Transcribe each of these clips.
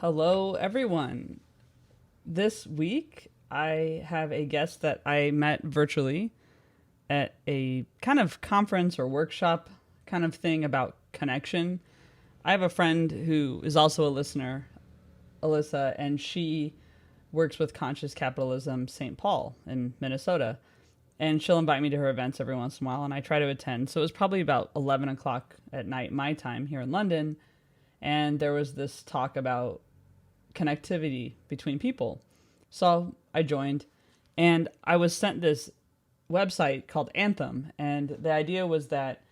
Hello, everyone. This week, I have a guest that I met virtually at a kind of conference or workshop kind of thing about connection. I have a friend who is also a listener, Alyssa, and she works with Conscious Capitalism St. Paul in Minnesota. And she'll invite me to her events every once in a while, and I try to attend. So it was probably about 11 o'clock at night, my time here in London. And there was this talk about connectivity between people. So I joined, and I was sent this website called Anthym. And the idea was that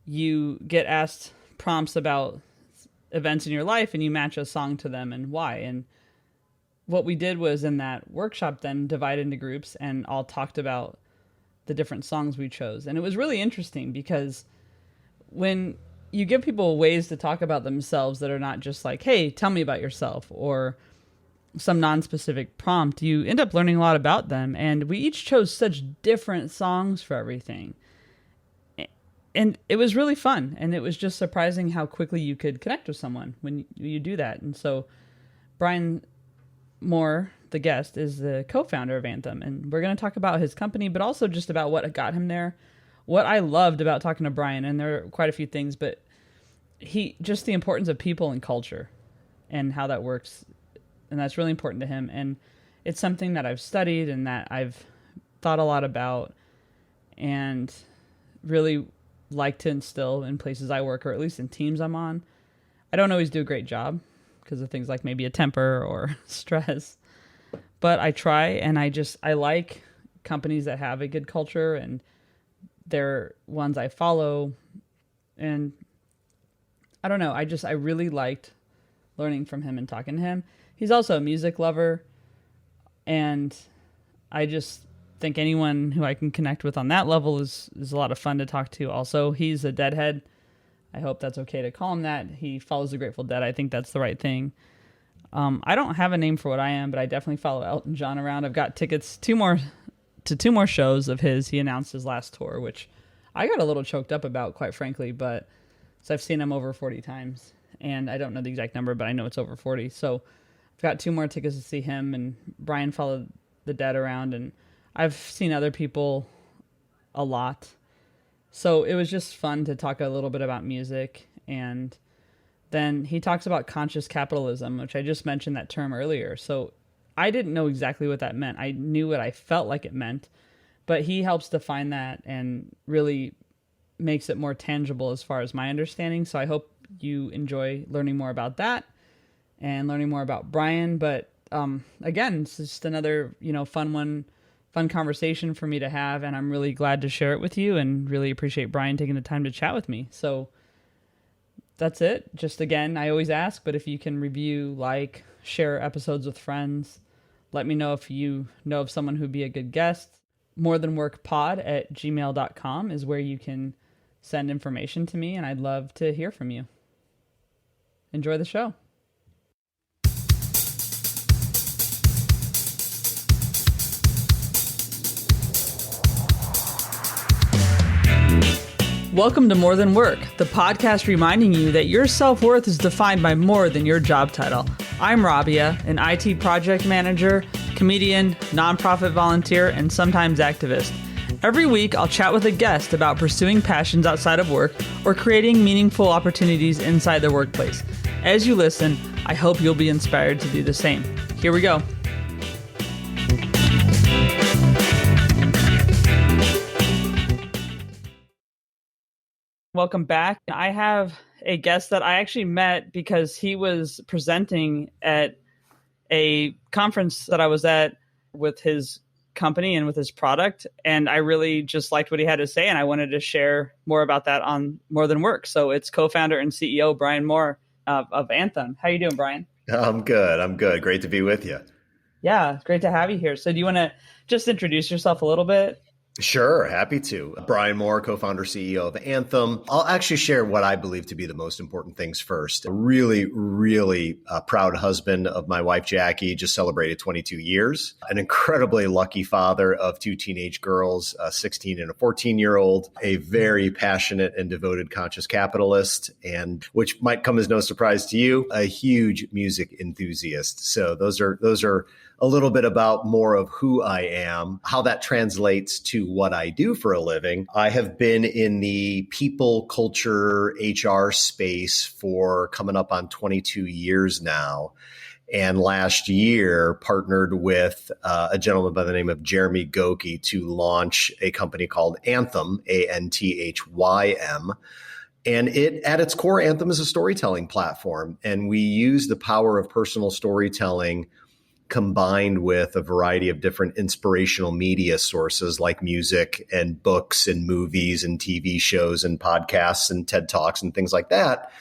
you get asked prompts about events in your life, and you match a song to them and why. And what we did was in that workshop then divide into groups and all talked about the different songs we chose. And it was really interesting because when you give people ways to talk about themselves that are not just like, hey, tell me about yourself, or some non-specific prompt, you end up learning a lot about them. And we each chose such different songs for everything. And it was really fun. And it was just surprising how quickly you could connect with someone when you do that. And so Brian Mohr, the guest, is the co-founder of Anthym. And we're going to talk about his company, but also just about what got him there. What I loved about talking to Brian, and there are quite a few things, but just the importance of people and culture and how that works. And that's really important to him. And it's something that I've studied and that I've thought a lot about and really like to instill in places I work, or at least in teams I'm on. I don't always do a great job because of things like maybe a temper or stress, but I try, and I like companies that have a good culture, and they're ones I follow. And I don't know, I really liked learning from him and talking to him. He's also a music lover, and I just think anyone who I can connect with on that level is a lot of fun to talk to. Also, he's a Deadhead. I hope that's okay to call him that. He follows the Grateful Dead. I think that's the right thing. I don't have a name for what I am, but I definitely follow Elton John around. I've got tickets two more shows of his. He announced his last tour, which I got a little choked up about, quite frankly, but so I've seen him over 40 times, and I don't know the exact number, but I know it's over 40. So I've got two more tickets to see him, and Brian followed the Dead around, and I've seen other people a lot. So it was just fun to talk a little bit about music. And then he talks about conscious capitalism, which I just mentioned that term earlier. So I didn't know exactly what that meant. I knew what I felt like it meant, but he helps define that and really makes it more tangible as far as my understanding. So I hope you enjoy learning more about that and learning more about Brian. But again, it's just another, fun conversation for me to have, and I'm really glad to share it with you, and really appreciate Brian taking the time to chat with me. So that's it. Just again, I always ask, but if you can review, share episodes with friends, let me know if you know of someone who'd be a good guest. morethanworkpod@gmail.com is where you can send information to me, and I'd love to hear from you. Enjoy the show. Welcome to More Than Work, the podcast reminding you that your self-worth is defined by more than your job title. I'm Rabia, an IT project manager, comedian, nonprofit volunteer, and sometimes activist. Every week, I'll chat with a guest about pursuing passions outside of work or creating meaningful opportunities inside the workplace. As you listen, I hope you'll be inspired to do the same. Here we go. Welcome back. I have a guest that I actually met because he was presenting at a conference that I was at with his company and with his product. And I really just liked what he had to say, and I wanted to share more about that on More Than Work. So it's co-founder and CEO Brian Mohr of Anthym. How you doing, Brian? I'm good. Great to be with you. Yeah, it's great to have you here. So do you want to just introduce yourself a little bit? Sure, happy to. Brian Mohr, co-founder, CEO of Anthym. I'll actually share what I believe to be the most important things first. A really, really proud husband of my wife, Jackie, just celebrated 22 years. An incredibly lucky father of two teenage girls, a 16 and a 14-year-old, a very passionate and devoted conscious capitalist, and which might come as no surprise to you, a huge music enthusiast. So those are a little bit about more of who I am, how that translates to what I do for a living. I have been in the people, culture, HR space for coming up on 22 years now. And last year partnered with a gentleman by the name of Jeremy Goki to launch a company called Anthym, Anthym. And at its core, Anthym is a storytelling platform. And we use the power of personal storytelling combined with a variety of different inspirational media sources like music and books and movies and TV shows and podcasts and TED Talks and things like that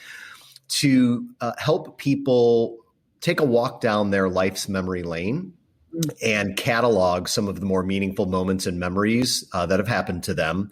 to help people take a walk down their life's memory lane and catalog some of the more meaningful moments and memories that have happened to them.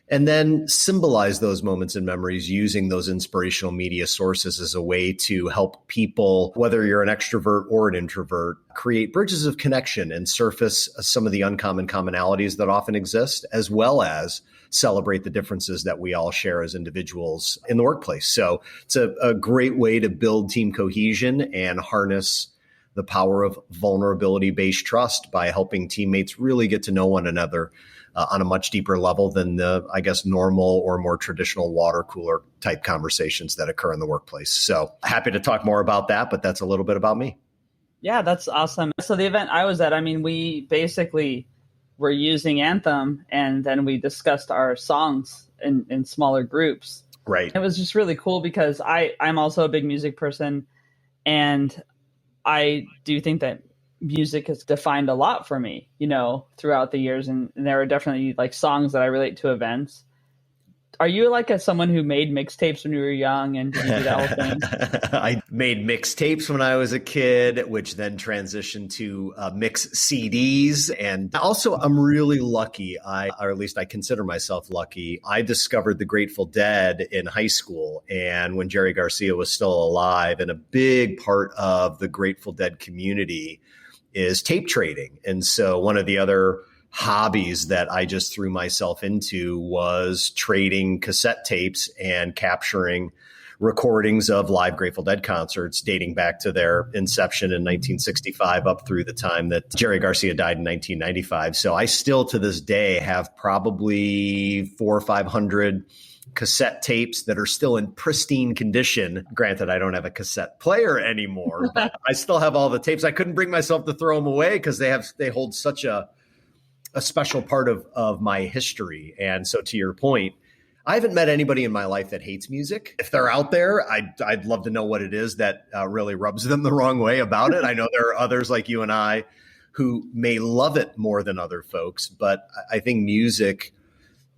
And then symbolize those moments and memories using those inspirational media sources as a way to help people, whether you're an extrovert or an introvert, create bridges of connection and surface some of the uncommon commonalities that often exist, as well as celebrate the differences that we all share as individuals in the workplace. So it's a great way to build team cohesion and harness the power of vulnerability-based trust by helping teammates really get to know one another on a much deeper level than the, I guess, normal or more traditional water cooler type conversations that occur in the workplace. So happy to talk more about that, but that's a little bit about me. Yeah, that's awesome. So the event I was at, I mean, we basically were using Anthym and then we discussed our songs in smaller groups. Right. It was just really cool because I'm also a big music person, and I do think that music has defined a lot for me, throughout the years. And there are definitely like songs that I relate to events. Are you like someone who made mixtapes when you were young, and did you do that whole thing? I made mixtapes when I was a kid, which then transitioned to mix CDs. And also I'm really lucky. Or at least I consider myself lucky. I discovered the Grateful Dead in high school, and when Jerry Garcia was still alive, and a big part of the Grateful Dead community is tape trading. And so one of the other hobbies that I just threw myself into was trading cassette tapes and capturing recordings of live Grateful Dead concerts dating back to their inception in 1965 up through the time that Jerry Garcia died in 1995. So I still to this day have probably 400 or 500 cassette tapes that are still in pristine condition. Granted, I don't have a cassette player anymore, but I still have all the tapes. I couldn't bring myself to throw them away because they hold such a special part of my history. And so to your point, I haven't met anybody in my life that hates music. If they're out there, I'd love to know what it is that really rubs them the wrong way about it. I know there are others like you and I who may love it more than other folks, but I think music,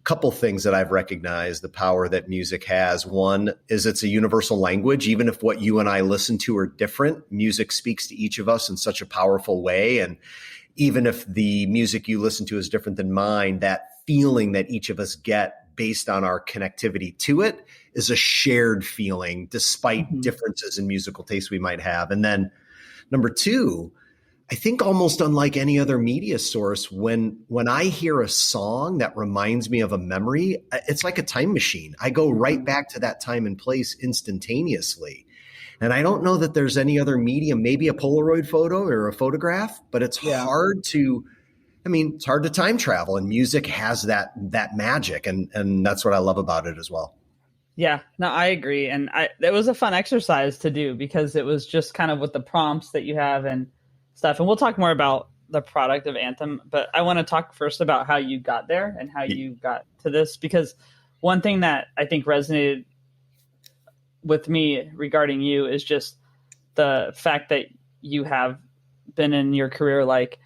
a couple things that I've recognized the power that music has. One is it's a universal language. Even if what you and I listen to are different, music speaks to each of us in such a powerful way. And even if the music you listen to is different than mine, that feeling that each of us get based on our connectivity to it is a shared feeling, despite differences in musical taste we might have. And then number two, I think almost unlike any other media source, when I hear a song that reminds me of a memory, it's like a time machine. I go right back to that time and place instantaneously. And I don't know that there's any other medium, maybe a Polaroid photo or a photograph, but it's hard to time travel, and music has that magic. And that's what I love about it as well. Yeah, no, I agree. And it was a fun exercise to do because it was just kind of with the prompts that you have and stuff. And we'll talk more about the product of Anthym, but I want to talk first about how you got there and how you got to this, because one thing that I think resonated with me regarding you is just the fact that you have been in your career, like,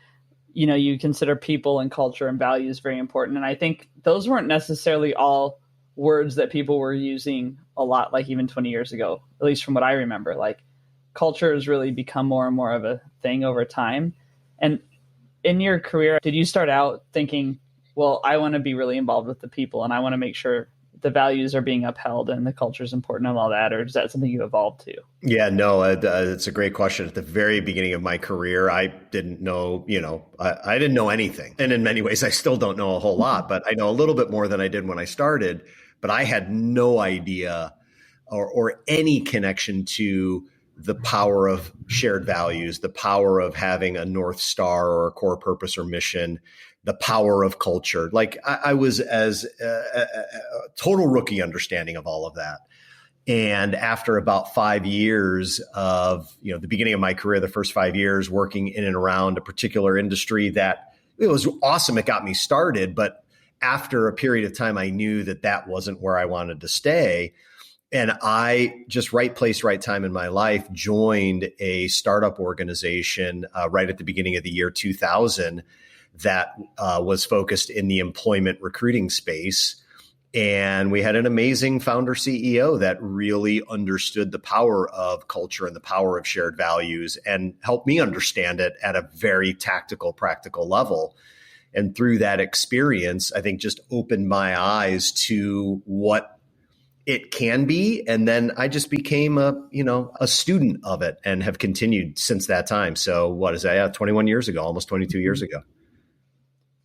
you consider people and culture and values very important. And I think those weren't necessarily all words that people were using a lot, like even 20 years ago, at least from what I remember. Like, culture has really become more and more of a thing over time. And in your career, did you start out thinking well, I want to be really involved with the people and I want to make sure the values are being upheld and the culture is important and all that? Or is that something you evolved to? Yeah, no, it's a great question. At the very beginning of my career, I didn't know, I didn't know anything. And in many ways, I still don't know a whole lot, but I know a little bit more than I did when I started. But I had no idea or any connection to the power of shared values, the power of having a North Star or a core purpose or mission, the power of culture. Like I was as a total rookie understanding of all of that. And after about 5 years of, the beginning of my career, the first 5 years working in and around a particular industry that it was awesome. It got me started. But after a period of time, I knew that that wasn't where I wanted to stay. And I just right place, right time in my life, joined a startup organization right at the beginning of the year 2000 that was focused in the employment recruiting space. And we had an amazing founder CEO that really understood the power of culture and the power of shared values and helped me understand it at a very tactical, practical level. And through that experience, I think just opened my eyes to what it can be. And then I just became a student of it and have continued since that time. So what is that? Yeah, 21 years ago, almost 22 years ago.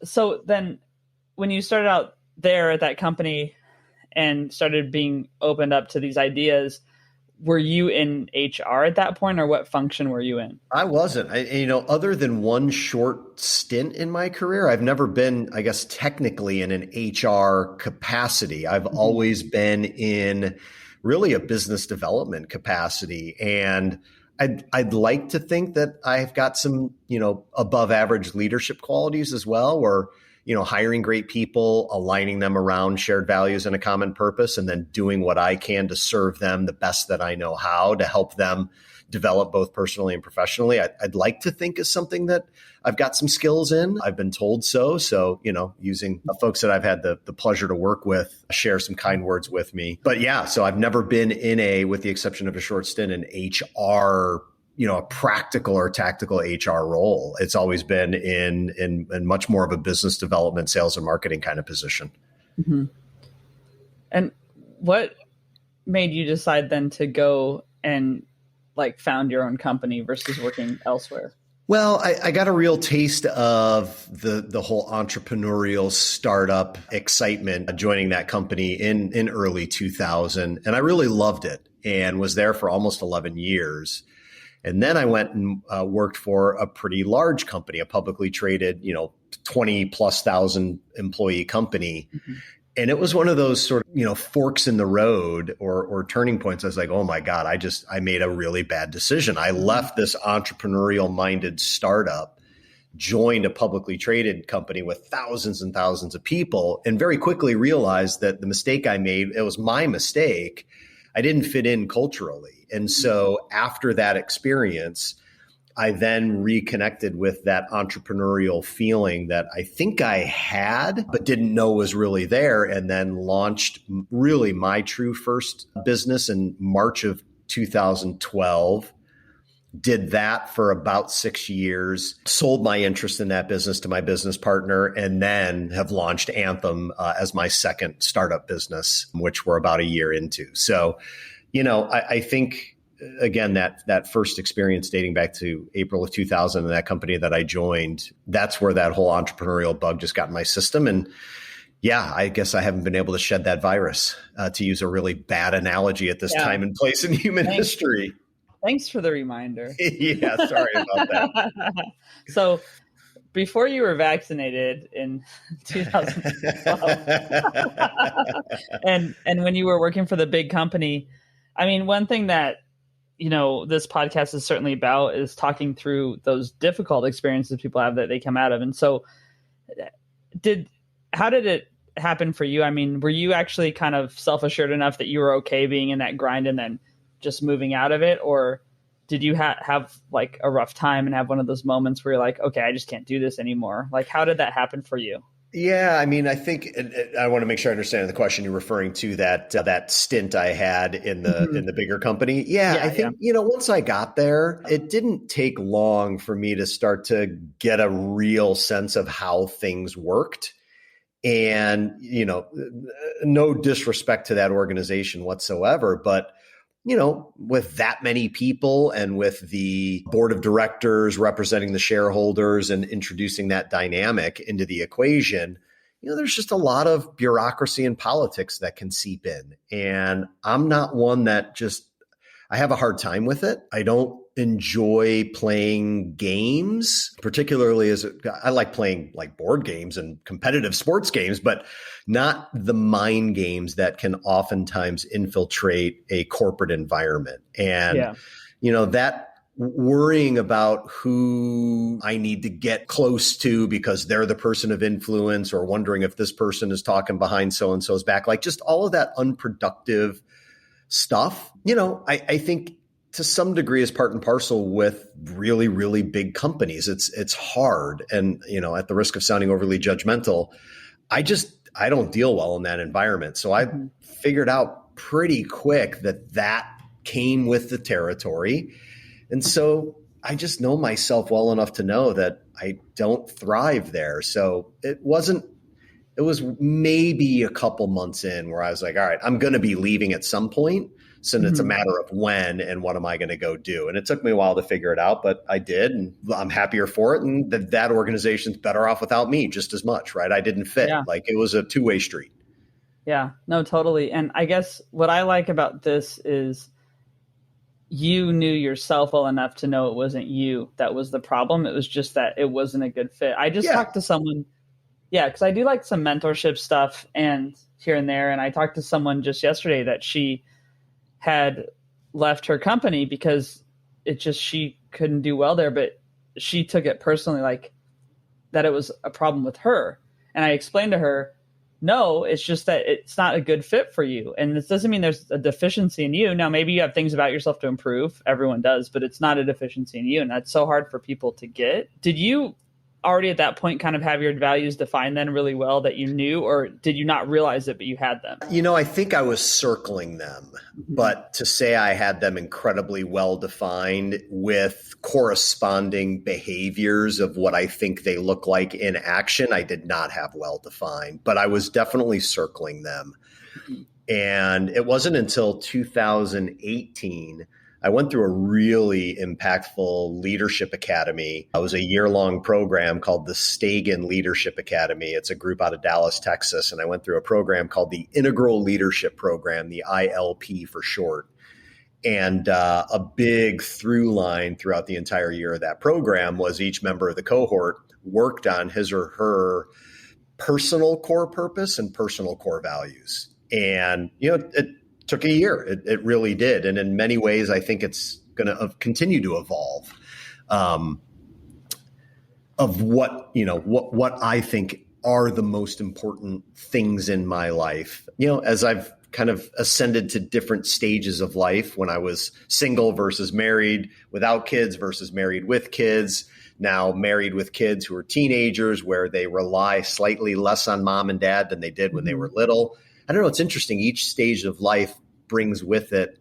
So then when you started out there at that company and started being opened up to these ideas, were you in HR at that point, or what function were you in? I wasn't. Other than one short stint in my career, I've never been, I guess, technically in an HR capacity. I've always been in really a business development capacity. And I'd like to think that I've got some, above average leadership qualities as well, where hiring great people, aligning them around shared values and a common purpose, and then doing what I can to serve them the best that I know how to help them develop both personally and professionally. I'd like to think is something that I've got some skills in. I've been told so. So, using folks that I've had the pleasure to work with, share some kind words with me. But yeah, so I've never been with the exception of a short stint, in HR, a practical or tactical HR role. It's always been in much more of a business development, sales and marketing kind of position. Mm-hmm. And what made you decide then to go and found your own company versus working elsewhere? Well, I got a real taste of the whole entrepreneurial startup excitement joining that company in early 2000. And I really loved it and was there for almost 11 years. And then I went and worked for a pretty large company, a publicly traded, 20 plus thousand employee company. Mm-hmm. And it was one of those sort of, forks in the road or turning points. I was like, oh my God, I made a really bad decision. I left this entrepreneurial minded startup, joined a publicly traded company with thousands and thousands of people, and very quickly realized that the mistake I made, it was my mistake. I didn't fit in culturally. And so after that experience, I then reconnected with that entrepreneurial feeling that I think I had, but didn't know was really there, and then launched really my true first business in March of 2012. Did that for about 6 years, sold my interest in that business to my business partner, and then have launched Anthym as my second startup business, which we're about a year into. So, I think, again, that first experience dating back to April of 2000 and that company that I joined, that's where that whole entrepreneurial bug just got in my system. And yeah, I guess I haven't been able to shed that virus, to use a really bad analogy at this time and place in human history. Thanks for the reminder. Yeah, sorry about that. So before you were vaccinated in 2012 and when you were working for the big company, I mean, one thing that, this podcast is certainly about is talking through those difficult experiences people have that they come out of. And so how did it happen for you? I mean, were you actually kind of self-assured enough that you were okay being in that grind and then just moving out of it? Or did you have a rough time and have one of those moments where you're like, okay, I just can't do this anymore? How did that happen for you? Yeah, I mean, I think I want to make sure I understand the question. You're referring to that stint I had in the bigger company. Yeah, I think, once I got there, it didn't take long for me to start to get a real sense of how things worked. And, no disrespect to that organization whatsoever, but with that many people and with the board of directors representing the shareholders and introducing that dynamic into the equation, there's just a lot of bureaucracy and politics that can seep in. And I'm not one that I have a hard time with it. I don't enjoy playing games, particularly I like playing like board games and competitive sports games, but not the mind games that can oftentimes infiltrate a corporate environment. And, that worrying about who I need to get close to because they're the person of influence, or wondering if this person is talking behind so-and-so's back, like just all of that unproductive stuff, I think to some degree is part and parcel with really, really big companies. It's hard. And, at the risk of sounding overly judgmental, I don't deal well in that environment. So I figured out pretty quick that came with the territory. And so I just know myself well enough to know that I don't thrive there. So it was maybe a couple months in where I was like, all right, I'm going to be leaving at some point. So it's a matter of when and what am I going to go do? And it took me a while to figure it out, but I did, and I'm happier for it. And that organization's better off without me just as much, right? I didn't fit. Yeah. Like it was a two-way street. Yeah, no, totally. And I guess what I like about this is you knew yourself well enough to know it wasn't you that was the problem. It was just that it wasn't a good fit. I just talked to someone, because I do like some mentorship stuff and here and there. And I talked to someone just yesterday that she had left her company because she couldn't do well there, but she took it personally, like that it was a problem with her. And I explained to her, no, it's just that it's not a good fit for you. And this doesn't mean there's a deficiency in you. Now, maybe you have things about yourself to improve. Everyone does, but it's not a deficiency in you. And that's so hard for people to get. Did you already at that point kind of have your values defined then really well that you knew, or did you not realize it, but you had them? I think I was circling them, but to say I had them incredibly well defined with corresponding behaviors of what I think they look like in action, I did not have well defined, but I was definitely circling them. And it wasn't until 2018 I went through a really impactful leadership academy. It was a year-long program called the Stagen Leadership Academy. It's a group out of Dallas, Texas. And I went through a program called the Integral Leadership Program, the ILP for short. And a big through line throughout the entire year of that program was each member of the cohort worked on his or her personal core purpose and personal core values. And, it took a year. It really did. And in many ways, I think it's going to continue to evolve of what I think are the most important things in my life. As I've kind of ascended to different stages of life, when I was single versus married without kids versus married with kids, now married with kids who are teenagers where they rely slightly less on mom and dad than they did when they were little. I don't know. It's interesting. Each stage of life brings with it,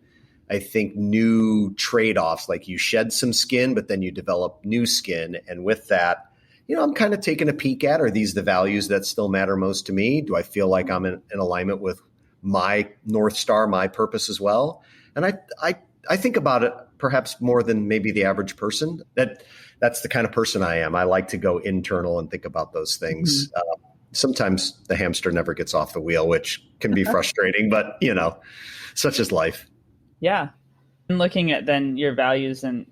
I think, new trade-offs. Like you shed some skin, but then you develop new skin. And with that, I'm kind of taking a peek at, are these the values that still matter most to me? Do I feel like I'm in alignment with my North Star, my purpose as well? And I think about it perhaps more than maybe the average person. That's the kind of person I am. I like to go internal and think about those things. Sometimes the hamster never gets off the wheel, which can be frustrating, but such is life. Yeah. And looking at then your values and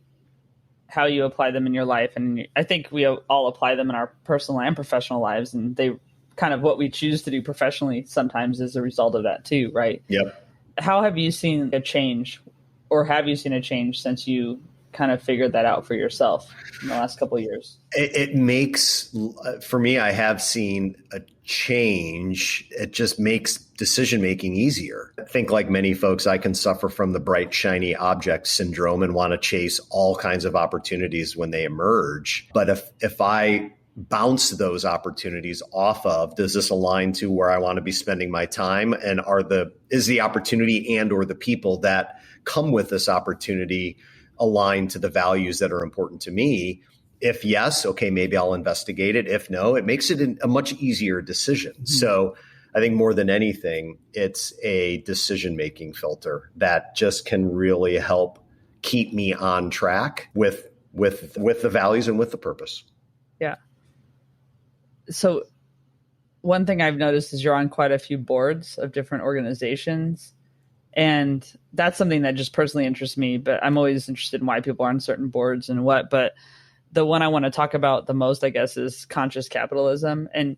how you apply them in your life. And I think we all apply them in our personal and professional lives. And they kind of what we choose to do professionally sometimes is a result of that too, right? Yep. How have you seen a change, or have you seen a change since you kind of figured that out for yourself in the last couple of years? It makes, for me, I have seen a change. It just makes decision-making easier. I think like many folks, I can suffer from the bright, shiny object syndrome and want to chase all kinds of opportunities when they emerge. But if I bounce those opportunities off of, does this align to where I want to be spending my time? And is the opportunity and or the people that come with this opportunity aligned to the values that are important to me? If yes, okay, maybe I'll investigate it. If no, it makes it a much easier decision. Mm-hmm. So I think more than anything, it's a decision-making filter that just can really help keep me on track with the values and with the purpose. Yeah. So one thing I've noticed is you're on quite a few boards of different organizations. And that's something that just personally interests me, but I'm always interested in why people are on certain boards and what. But the one I want to talk about the most, I guess, is conscious capitalism. And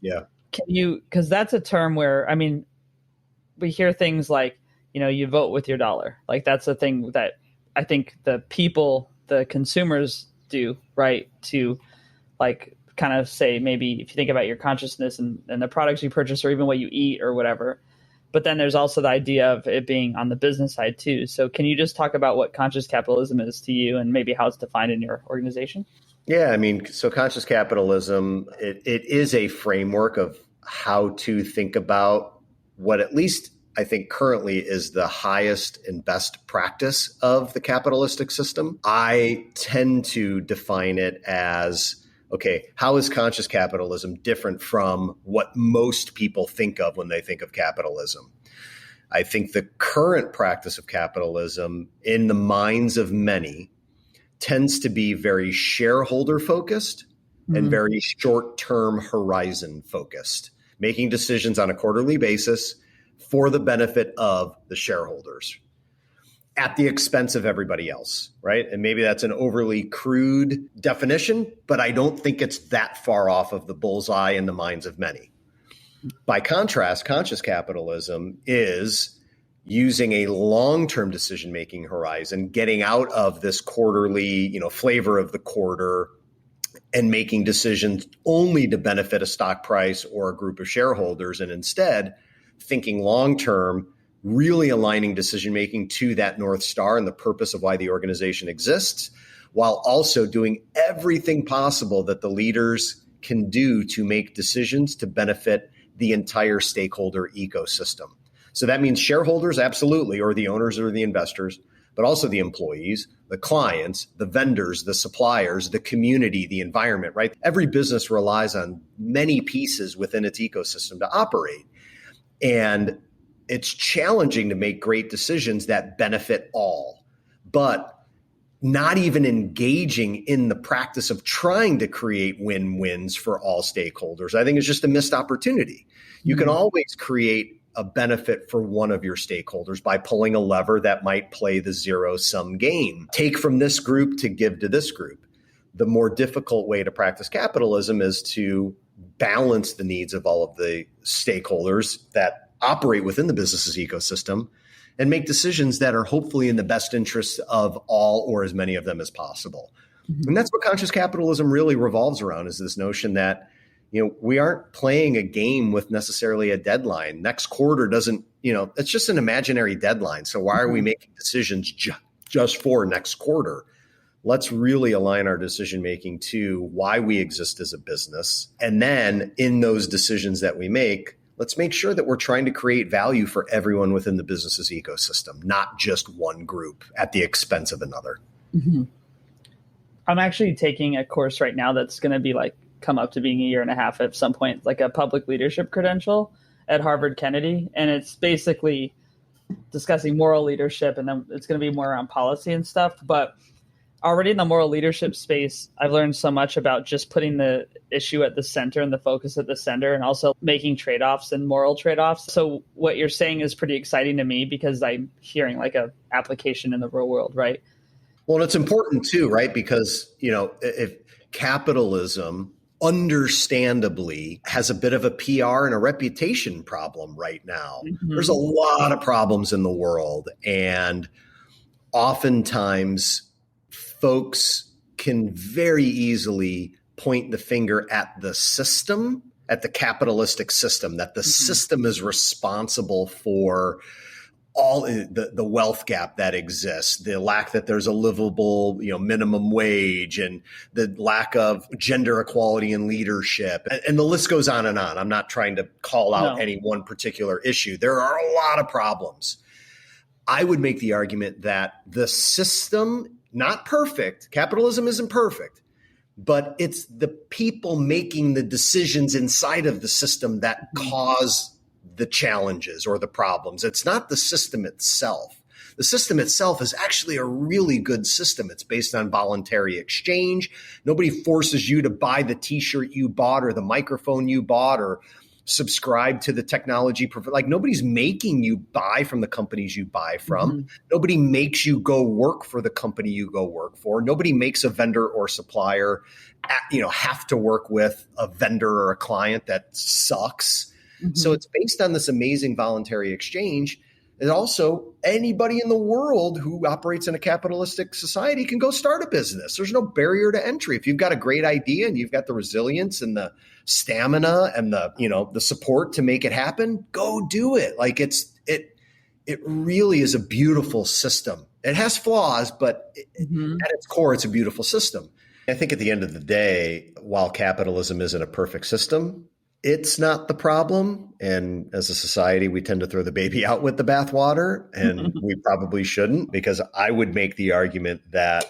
because that's a term where, I mean, we hear things like, you vote with your dollar. Like that's a thing that I think the people, the consumers do, right? To like kind of say, maybe if you think about your consciousness and the products you purchase or even what you eat or whatever. But then there's also the idea of it being on the business side too. So can you just talk about what conscious capitalism is to you and maybe how it's defined in your organization? Yeah, I mean, so conscious capitalism, it is a framework of how to think about what at least I think currently is the highest and best practice of the capitalistic system. I tend to define it as, okay, how is conscious capitalism different from what most people think of when they think of capitalism? I think the current practice of capitalism in the minds of many tends to be very shareholder focused and very short-term horizon focused, making decisions on a quarterly basis for the benefit of the shareholders at the expense of everybody else, right? And maybe that's an overly crude definition, but I don't think it's that far off of the bullseye in the minds of many. By contrast, conscious capitalism is using a long-term decision-making horizon, getting out of this quarterly, flavor of the quarter and making decisions only to benefit a stock price or a group of shareholders, and instead thinking long-term, really aligning decision-making to that North Star and the purpose of why the organization exists, while also doing everything possible that the leaders can do to make decisions to benefit the entire stakeholder ecosystem. So that means shareholders, absolutely, or the owners or the investors, but also the employees, the clients, the vendors, the suppliers, the community, the environment, right? Every business relies on many pieces within its ecosystem to operate. And it's challenging to make great decisions that benefit all, but not even engaging in the practice of trying to create win-wins for all stakeholders, I think is just a missed opportunity. You can always create a benefit for one of your stakeholders by pulling a lever that might play the zero-sum game. Take from this group to give to this group. The more difficult way to practice capitalism is to balance the needs of all of the stakeholders that operate within the business's ecosystem and make decisions that are hopefully in the best interests of all or as many of them as possible. And that's what conscious capitalism really revolves around, is this notion that we aren't playing a game with necessarily a deadline. Next quarter doesn't, it's just an imaginary deadline. So why are we making decisions just for next quarter? Let's really align our decision-making to why we exist as a business. And then in those decisions that we make, let's make sure that we're trying to create value for everyone within the business's ecosystem, not just one group at the expense of another. Mm-hmm. I'm actually taking a course right now that's going to be come up to being a year and a half at some point, like a public leadership credential at Harvard Kennedy. And it's basically discussing moral leadership, and then it's going to be more around policy and stuff. But already in the moral leadership space, I've learned so much about just putting the issue at the center and the focus at the center, and also making trade-offs and moral trade-offs. So what you're saying is pretty exciting to me, because I'm hearing a application in the real world, right? Well, and it's important too, right? Because, if capitalism understandably has a bit of a PR and a reputation problem right now. There's a lot of problems in the world, and oftentimes folks can very easily point the finger at the system, at the capitalistic system, that the system is responsible for all the wealth gap that exists, the lack that there's a livable, minimum wage, and the lack of gender equality in leadership. And the list goes on and on. I'm not trying to call out any one particular issue. There are a lot of problems. I would make the argument that the system, not perfect, capitalism isn't perfect, but it's the people making the decisions inside of the system that cause the challenges or the problems. It's not the system itself. The system itself is actually a really good system. It's based on voluntary exchange. Nobody forces you to buy the t-shirt you bought or the microphone you bought or subscribe to the technology. Like, nobody's making you buy from the companies you buy from. Nobody makes you go work for the company you go work for. Nobody makes a vendor or supplier, have to work with a vendor or a client that sucks. So it's based on this amazing voluntary exchange. And also, anybody in the world who operates in a capitalistic society can go start a business. There's no barrier to entry. If you've got a great idea and you've got the resilience and the stamina and the support to make it happen, go do it. Like, it really is a beautiful system. It has flaws, but at its core, it's a beautiful system. I think at the end of the day, while capitalism isn't a perfect system, it's not the problem. And as a society, we tend to throw the baby out with the bathwater, and we probably shouldn't, because I would make the argument that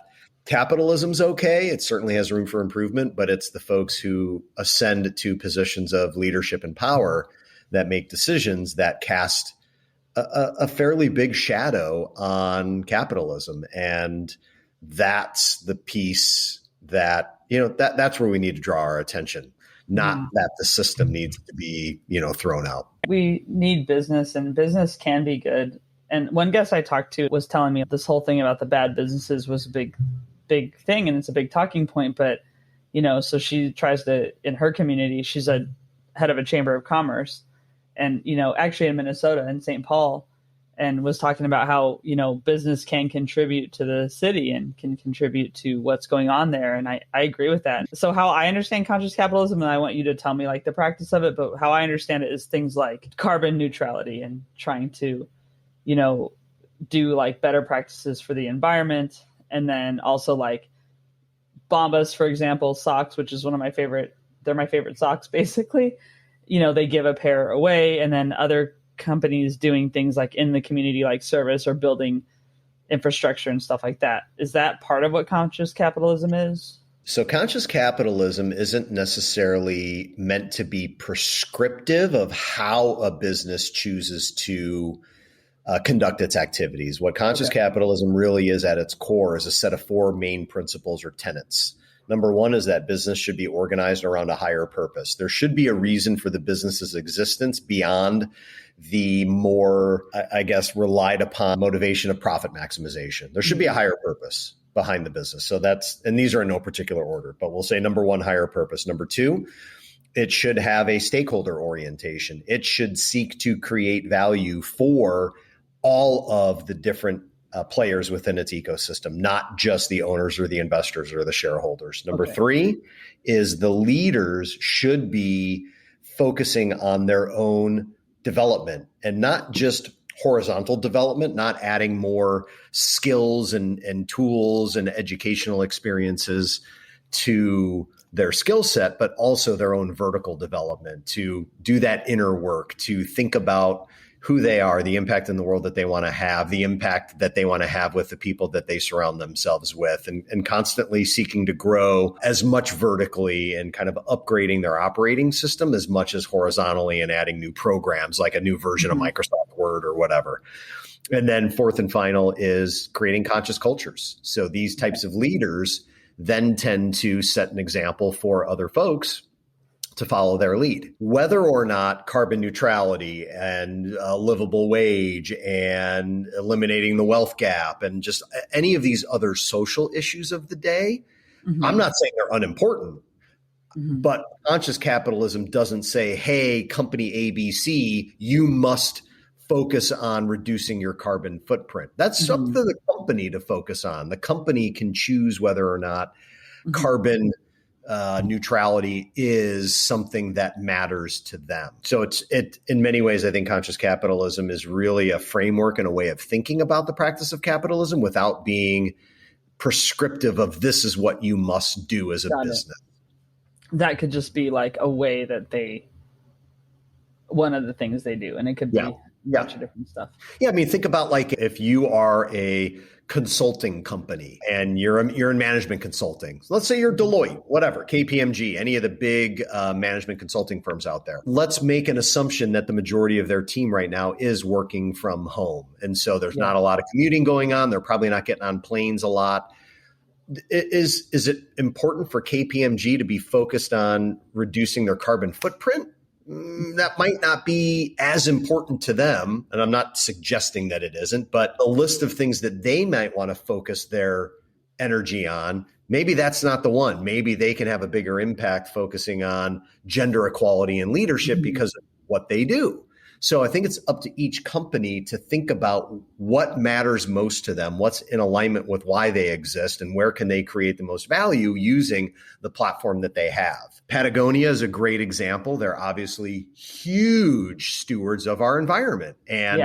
capitalism's okay. It certainly has room for improvement, but it's the folks who ascend to positions of leadership and power that make decisions that cast a fairly big shadow on capitalism. And that's the piece that, that's where we need to draw our attention. Not that the system needs to be, thrown out. We need business, and business can be good. And one guest I talked to was telling me this whole thing about the bad businesses was a big thing, and it's a big talking point. But, so she tries to, in her community, she's a head of a chamber of commerce, and, actually in Minnesota, in St. Paul, and was talking about how, business can contribute to the city and can contribute to what's going on there. And I agree with that. So how I understand conscious capitalism, and I want you to tell me like the practice of it, but how I understand it is things like carbon neutrality and trying to, do like better practices for the environment. And then also like Bombas, for example, socks, which is one of my favorite, they're my favorite socks, basically. They give a pair away, and then other companies doing things like in the community, like service or building infrastructure and stuff like that. Is that part of what conscious capitalism is? So conscious capitalism isn't necessarily meant to be prescriptive of how a business chooses to conduct its activities. What conscious capitalism really is at its core is a set of four main principles or tenets. Number one is that business should be organized around a higher purpose. There should be a reason for the business's existence beyond the more, I guess, relied upon motivation of profit maximization. There should be a higher purpose behind the business. So and these are in no particular order, but we'll say number one, higher purpose. Number two, it should have a stakeholder orientation. It should seek to create value for all of the different players within its ecosystem, not just the owners or the investors or the shareholders. Number three is the leaders should be focusing on their own development, and not just horizontal development, not adding more skills and tools and educational experiences to their skill set, but also their own vertical development, to do that inner work, to think about who they are, the impact in the world that they want to have, the impact that they want to have with the people that they surround themselves with, and constantly seeking to grow as much vertically and kind of upgrading their operating system as much as horizontally, and adding new programs like a new version of Microsoft Word or whatever. And then fourth and final is creating conscious cultures. So these types of leaders then tend to set an example for other folks to follow their lead. Whether or not carbon neutrality and a livable wage and eliminating the wealth gap and just any of these other social issues of the day, I'm not saying they're unimportant, but conscious capitalism doesn't say, hey, company ABC, you must focus on reducing your carbon footprint. That's up to the company to focus on. The company can choose whether or not carbon neutrality is something that matters to them. So it in many ways, I think conscious capitalism is really a framework and a way of thinking about the practice of capitalism without being prescriptive of this is what you must do as a business. That could just be like a way that one of the things they do, and it could be a bunch of different stuff. Yeah, I mean, think about like if you are a consulting company and you're in management consulting. Let's say you're Deloitte, whatever, KPMG, any of the big management consulting firms out there. Let's make an assumption that the majority of their team right now is working from home. And so there's not a lot of commuting going on. They're probably not getting on planes a lot. Is it important for KPMG to be focused on reducing their carbon footprint? That might not be as important to them. And I'm not suggesting that it isn't, but a list of things that they might want to focus their energy on, maybe that's not the one. Maybe they can have a bigger impact focusing on gender equality and leadership because of what they do. So I think it's up to each company to think about what matters most to them, what's in alignment with why they exist, and where can they create the most value using the platform that they have. Patagonia is a great example. They're obviously huge stewards of our environment. And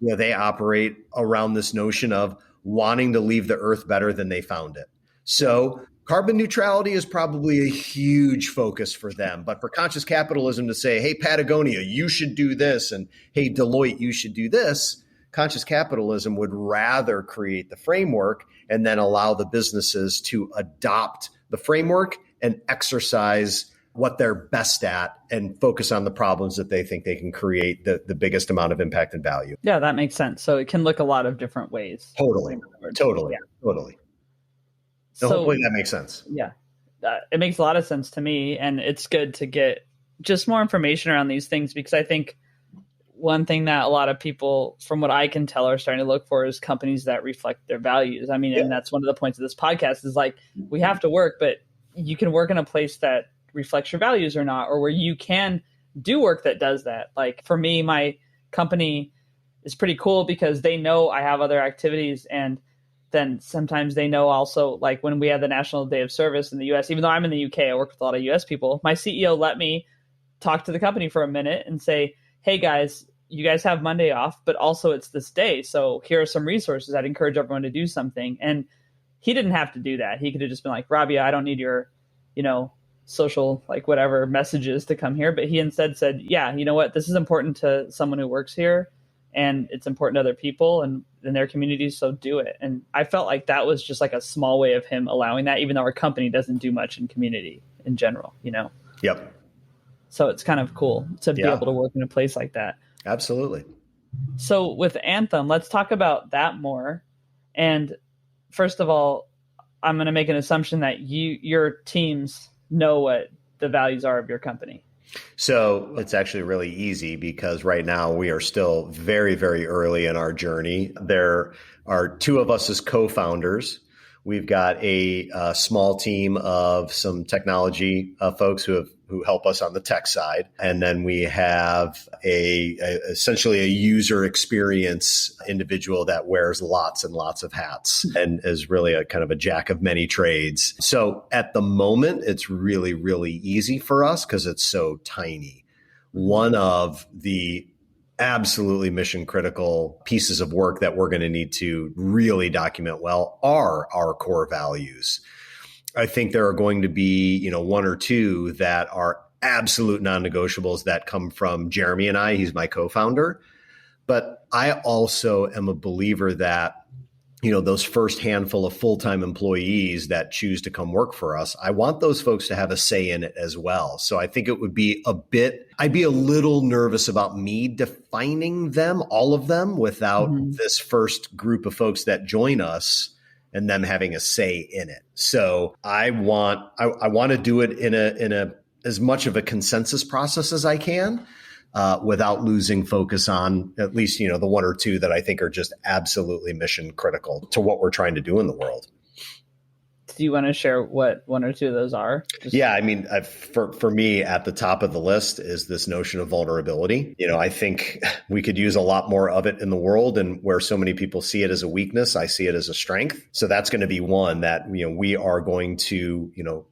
they operate around this notion of wanting to leave the earth better than they found it. So carbon neutrality is probably a huge focus for them. But for conscious capitalism to say, hey, Patagonia, you should do this, and hey, Deloitte, you should do this, conscious capitalism would rather create the framework and then allow the businesses to adopt the framework and exercise what they're best at and focus on the problems that they think they can create the biggest amount of impact and value. Yeah, that makes sense. So it can look a lot of different ways. Totally. So hopefully that makes sense. Yeah, it makes a lot of sense to me. And it's good to get just more information around these things, because I think one thing that a lot of people, from what I can tell, are starting to look for is companies that reflect their values. I mean, and that's one of the points of this podcast is like, we have to work, but you can work in a place that reflects your values or not, or where you can do work that does that. Like for me, my company is pretty cool because they know I have other activities, and then sometimes they know also, like when we had the National Day of Service in the US, even though I'm in the UK, I work with a lot of US people, my CEO let me talk to the company for a minute and say, hey guys, you guys have Monday off, but also it's this day. So here are some resources that encourage everyone to do something. And he didn't have to do that. He could have just been like, Rabia, I don't need your, social, like whatever messages to come here. But he instead said, yeah, you know what, this is important to someone who works here, and it's important to other people and in their communities. So do it. And I felt like that was just like a small way of him allowing that, even though our company doesn't do much in community in general, Yep. So it's kind of cool to be able to work in a place like that. Absolutely. So with Anthym, let's talk about that more. And first of all, I'm going to make an assumption that your teams know what the values are of your company. So it's actually really easy because right now we are still very, very early in our journey. There are two of us as co-founders. We've got a small team of some technology folks who help us on the tech side. And then we have essentially a user experience individual that wears lots and lots of hats and is really a kind of a jack of many trades. So at the moment, it's really, really easy for us because it's so tiny. One of the absolutely mission critical pieces of work that we're going to need to really document well are our core values. I think there are going to be, one or two that are absolute non-negotiables that come from Jeremy and I. He's my co-founder. But I also am a believer that, those first handful of full-time employees that choose to come work for us, I want those folks to have a say in it as well. So I think it would be I'd be a little nervous about me defining them, all of them, without this first group of folks that join us and them having a say in it. So I want to do it in a as much of a consensus process as I can, without losing focus on at least, the one or two that I think are just absolutely mission critical to what we're trying to do in the world. Do you want to share what one or two of those are? For me, at the top of the list is this notion of vulnerability. I think we could use a lot more of it in the world, and where so many people see it as a weakness, I see it as a strength. So that's going to be one that, we are going to,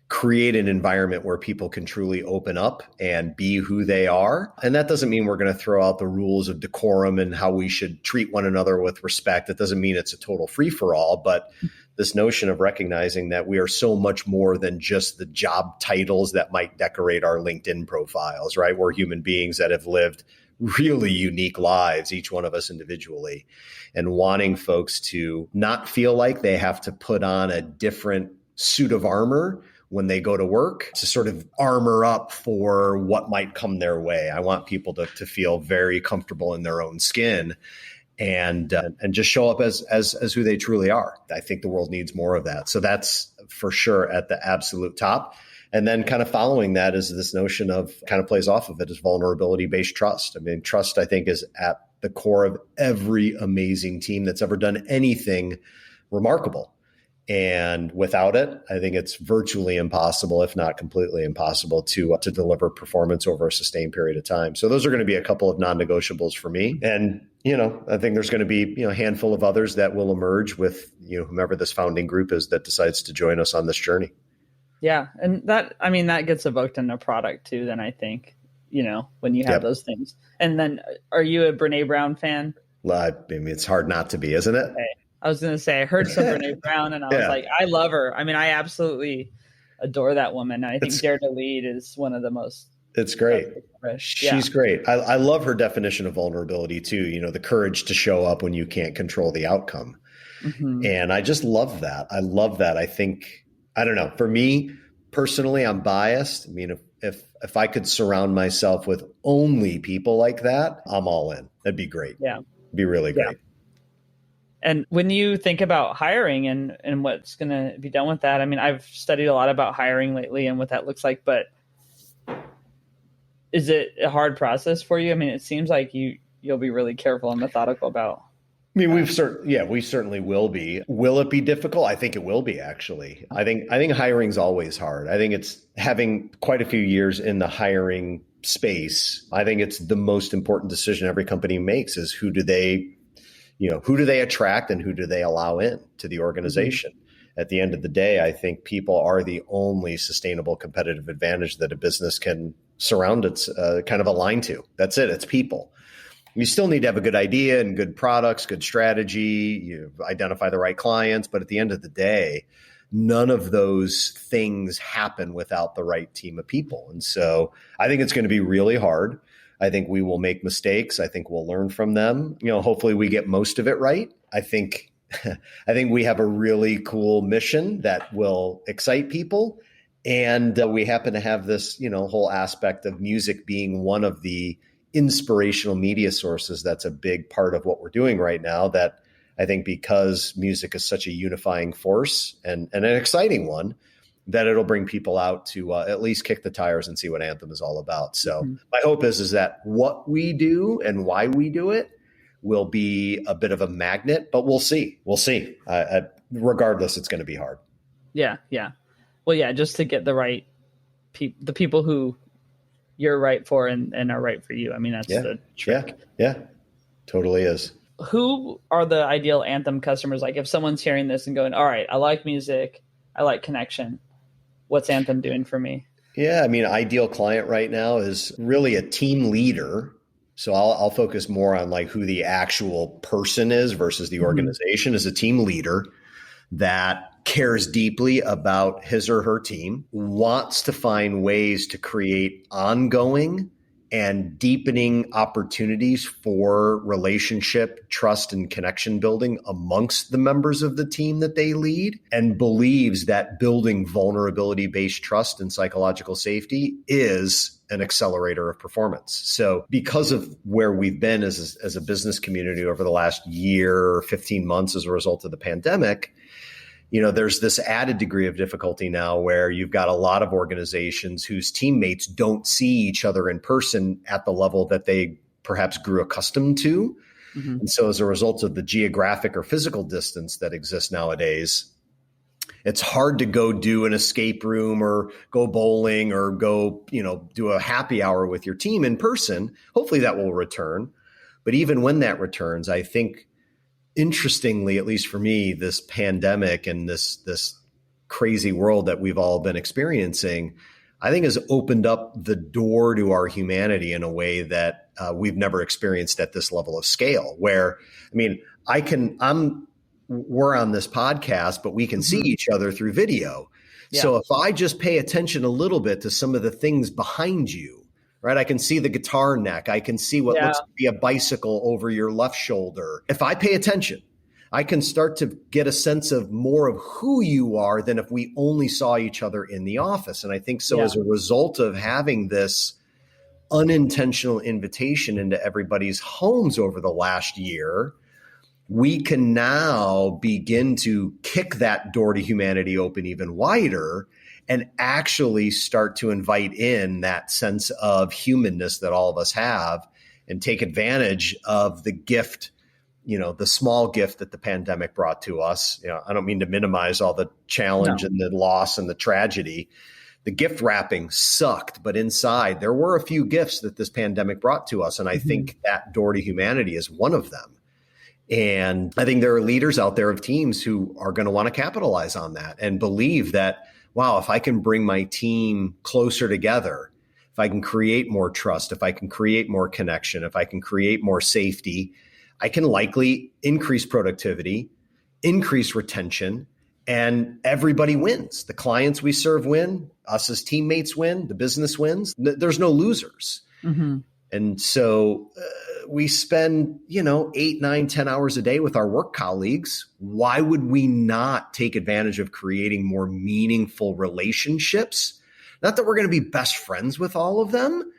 create an environment where people can truly open up and be who they are. And that doesn't mean we're going to throw out the rules of decorum and how we should treat one another with respect. It doesn't mean it's a total free for all, but this notion of recognizing that we are so much more than just the job titles that might decorate our LinkedIn profiles, right? We're human beings that have lived really unique lives, each one of us individually, and wanting folks to not feel like they have to put on a different suit of armor when they go to work to sort of armor up for what might come their way. I want people to feel very comfortable in their own skin and just show up as who they truly are. I think the world needs more of that. So that's for sure at the absolute top. And then kind of following that is this notion of, kind of plays off of it, is vulnerability-based trust. I mean, trust, I think, is at the core of every amazing team that's ever done anything remarkable. And without it, I think it's virtually impossible, if not completely impossible, to deliver performance over a sustained period of time. So those are going to be a couple of non-negotiables for me. And, I think there's going to be, a handful of others that will emerge with, whomever this founding group is that decides to join us on this journey. Yeah. And that gets evoked in a product too, then I think, when you have those things. And then are you a Brene Brown fan? Well, I mean, it's hard not to be, isn't it? Okay. I was going to say, I heard some Brene Brown and I was like, I love her. I mean, I absolutely adore that woman. I think Dare to Lead is one of the most. It's great. She's great. I love her definition of vulnerability too. The courage to show up when you can't control the outcome. Mm-hmm. And I just love that. I love that. I think, I don't know, for me personally, I'm biased. I mean, if I could surround myself with only people like that, I'm all in. That'd be great. Yeah. It'd be really great. And when you think about hiring and what's going to be done with that, I mean, I've studied a lot about hiring lately and what that looks like, but is it a hard process for you? I mean, it seems like you'll be really careful and methodical about. I mean, we certainly will be. Will it be difficult? I think it will be, actually. I think hiring's always hard. I think it's, having quite a few years in the hiring space, I think it's the most important decision every company makes is who do they attract and who do they allow in to the organization? Mm-hmm. At the end of the day, I think people are the only sustainable competitive advantage that a business can surround its kind of align to. That's it. It's people. You still need to have a good idea and good products, good strategy, you identify the right clients. But at the end of the day, none of those things happen without the right team of people. And so I think it's going to be really hard. I think we will make mistakes. I think we'll learn from them. Hopefully we get most of it right. I think we have a really cool mission that will excite people. And we happen to have this, whole aspect of music being one of the inspirational media sources. That's a big part of what we're doing right now, that I think because music is such a unifying force and an exciting one, that it'll bring people out to at least kick the tires and see what Anthym is all about. So my hope is that what we do and why we do it will be a bit of a magnet, but we'll see. Regardless, it's going to be hard. Yeah. Yeah. Well, yeah, just to get the right the people who you're right for and are right for you. I mean, that's the trick. Yeah, totally is. Who are the ideal Anthym customers? Like if someone's hearing this and going, all right, I like music, I like connection. What's Anthym doing for me? Yeah, I mean, ideal client right now is really a team leader. So I'll focus more on like who the actual person is versus the organization. As a team leader that cares deeply about his or her team, wants to find ways to create ongoing and deepening opportunities for relationship, trust, and connection building amongst the members of the team that they lead, and believes that building vulnerability-based trust and psychological safety is an accelerator of performance. So because of where we've been as a business community over the last year, 15 months as a result of the pandemic, there's this added degree of difficulty now where you've got a lot of organizations whose teammates don't see each other in person at the level that they perhaps grew accustomed to. Mm-hmm. And so as a result of the geographic or physical distance that exists nowadays, it's hard to go do an escape room or go bowling or go, do a happy hour with your team in person. Hopefully that will return. But even when that returns, I think, interestingly, at least for me, this pandemic and this crazy world that we've all been experiencing, I think has opened up the door to our humanity in a way that we've never experienced at this level of scale. Where, I mean, we're on this podcast, but we can see each other through video. Yeah. So if I just pay attention a little bit to some of the things behind you, right? I can see the guitar neck. I can see what looks to be a bicycle over your left shoulder. If I pay attention, I can start to get a sense of more of who you are than if we only saw each other in the office. And I think so as a result of having this unintentional invitation into everybody's homes over the last year, we can now begin to kick that door to humanity open even wider and actually start to invite in that sense of humanness that all of us have and take advantage of the gift, the small gift that the pandemic brought to us. I don't mean to minimize all the challenge and the loss and the tragedy. The gift wrapping sucked, but inside there were a few gifts that this pandemic brought to us. And I think that door to humanity is one of them. And I think there are leaders out there of teams who are going to want to capitalize on that and believe that, wow, if I can bring my team closer together, if I can create more trust, if I can create more connection, if I can create more safety, I can likely increase productivity, increase retention, and everybody wins. The clients we serve win, us as teammates win, the business wins. There's no losers. Mm-hmm. And so we spend, 8, 9, 10 hours a day with our work colleagues. Why would we not take advantage of creating more meaningful relationships? Not that we're going to be best friends with all of them,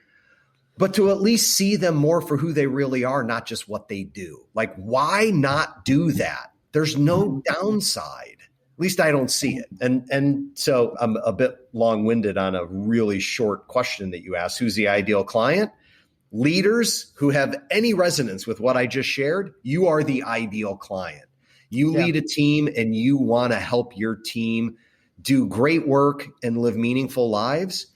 but to at least see them more for who they really are, not just what they do. Like, why not do that? There's no downside. At least I don't see it. And so I'm a bit long-winded on a really short question that you asked. Who's the ideal client? Leaders who have any resonance with what I just shared, you are the ideal client. You lead a team and you want to help your team do great work and live meaningful lives.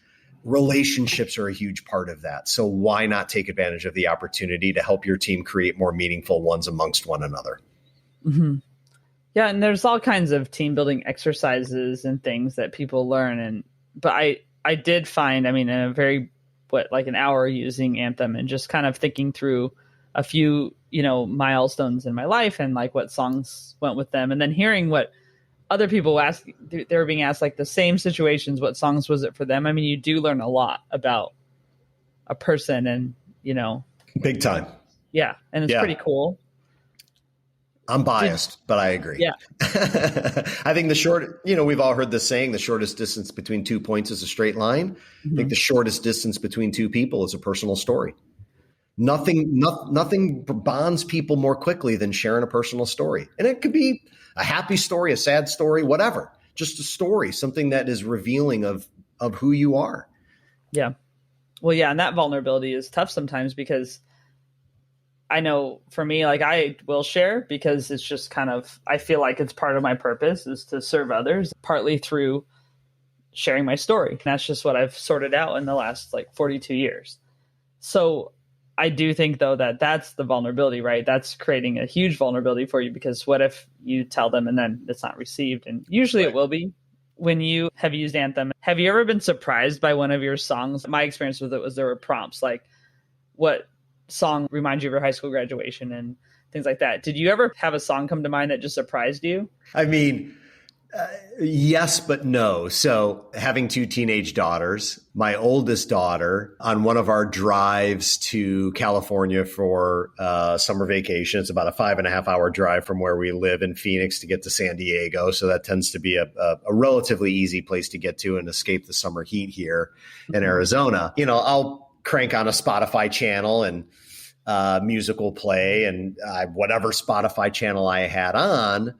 Relationships are a huge part of that. So why not take advantage of the opportunity to help your team create more meaningful ones amongst one another? Mm-hmm. Yeah. And there's all kinds of team building exercises and things that people learn. But I did find, in a very, an hour using Anthym and just kind of thinking through a few, milestones in my life and like what songs went with them. And then hearing what other people ask, they were being asked like the same situations, what songs was it for them? You do learn a lot about a person and, Big time. Yeah. And it's pretty cool. I'm biased, but I agree. Yeah. I think we've all heard this saying, the shortest distance between 2 points is a straight line. Mm-hmm. I think the shortest distance between two people is a personal story. Nothing bonds people more quickly than sharing a personal story. And it could be a happy story, a sad story, whatever, just a story, something that is revealing of who you are. Yeah. Well, yeah. And that vulnerability is tough sometimes because I know for me, like I will share because it's just kind of, I feel like it's part of my purpose is to serve others, partly through sharing my story. And that's just what I've sorted out in the last 42 years. So I do think though that that's the vulnerability, right? That's creating a huge vulnerability for you because what if you tell them and then it's not received? And usually it will be. When you have used Anthym, have you ever been surprised by one of your songs? My experience with it was there were prompts like, what song reminds you of your high school graduation and things like that. Did you ever have a song come to mind that just surprised you? Yes, but no. So having two teenage daughters, my oldest daughter on one of our drives to California for summer vacation, it's about a 5.5 hour drive from where we live in Phoenix to get to San Diego. So that tends to be a relatively easy place to get to and escape the summer heat here in Arizona. I'll crank on a Spotify channel and music will play and whatever Spotify channel I had on,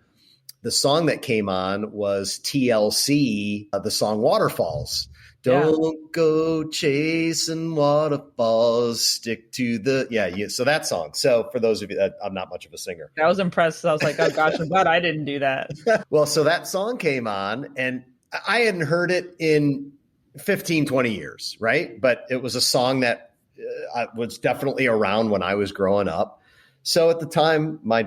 the song that came on was TLC, the song Waterfalls. Don't go chasing waterfalls, stick to the, so that song. So for those of you that I'm not much of a singer. I was impressed. I was like, oh gosh, I'm glad I didn't do that. Well, so that song came on and I hadn't heard it in 15, 20 years, right? But it was a song that was definitely around when I was growing up. So at the time, my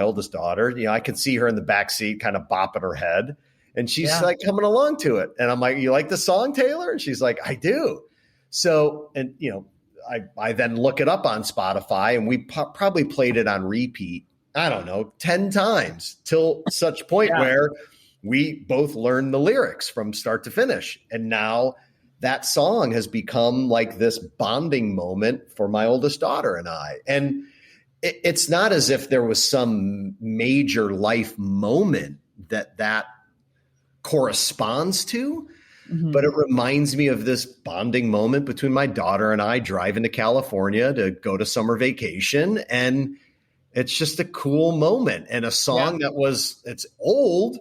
oldest daughter, I could see her in the backseat kind of bopping her head. And she's like coming along to it. And I'm like, you like the song, Taylor? And she's like, I do. So, and I then look it up on Spotify and we probably played it on repeat, 10 times till such point where we both learned the lyrics from start to finish. And now that song has become like this bonding moment for my oldest daughter and I. And it's not as if there was some major life moment that corresponds to, but it reminds me of this bonding moment between my daughter and I driving to California to go to summer vacation. And it's just a cool moment, and a song it's old.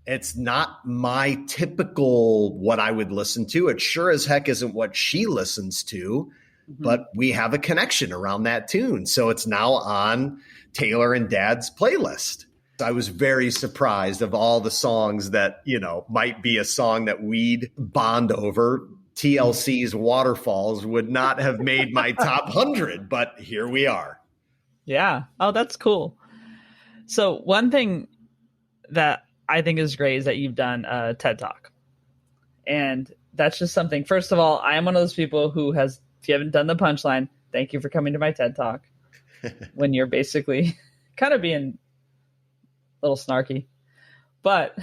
It's not my typical what I would listen to. It sure as heck isn't what she listens to, but we have a connection around that tune. So it's now on Taylor and Dad's playlist. I was very surprised of all the songs that, might be a song that we'd bond over. TLC's Waterfalls would not have made my top 100, but here we are. Yeah. Oh, that's cool. So one thing that I think is great is that you've done a TED Talk. And that's just something. First of all, I am one of those people who if you haven't done the punchline, thank you for coming to my TED Talk. When you're basically kind of being a little snarky. But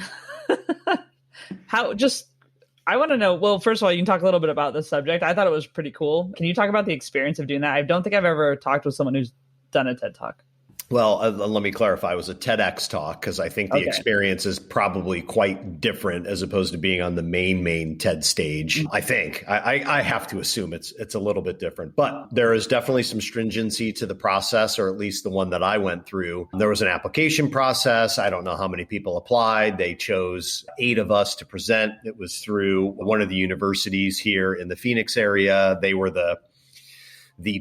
I want to know, well, first of all, you can talk a little bit about this subject. I thought it was pretty cool. Can you talk about the experience of doing that? I don't think I've ever talked with someone who's done a TED Talk. Well, let me clarify. It was a TEDx talk because I think the experience is probably quite different as opposed to being on the main TED stage. I think I have to assume it's a little bit different, but there is definitely some stringency to the process, or at least the one that I went through. There was an application process. I don't know how many people applied. They chose 8 of us to present. It was through one of the universities here in the Phoenix area. They were the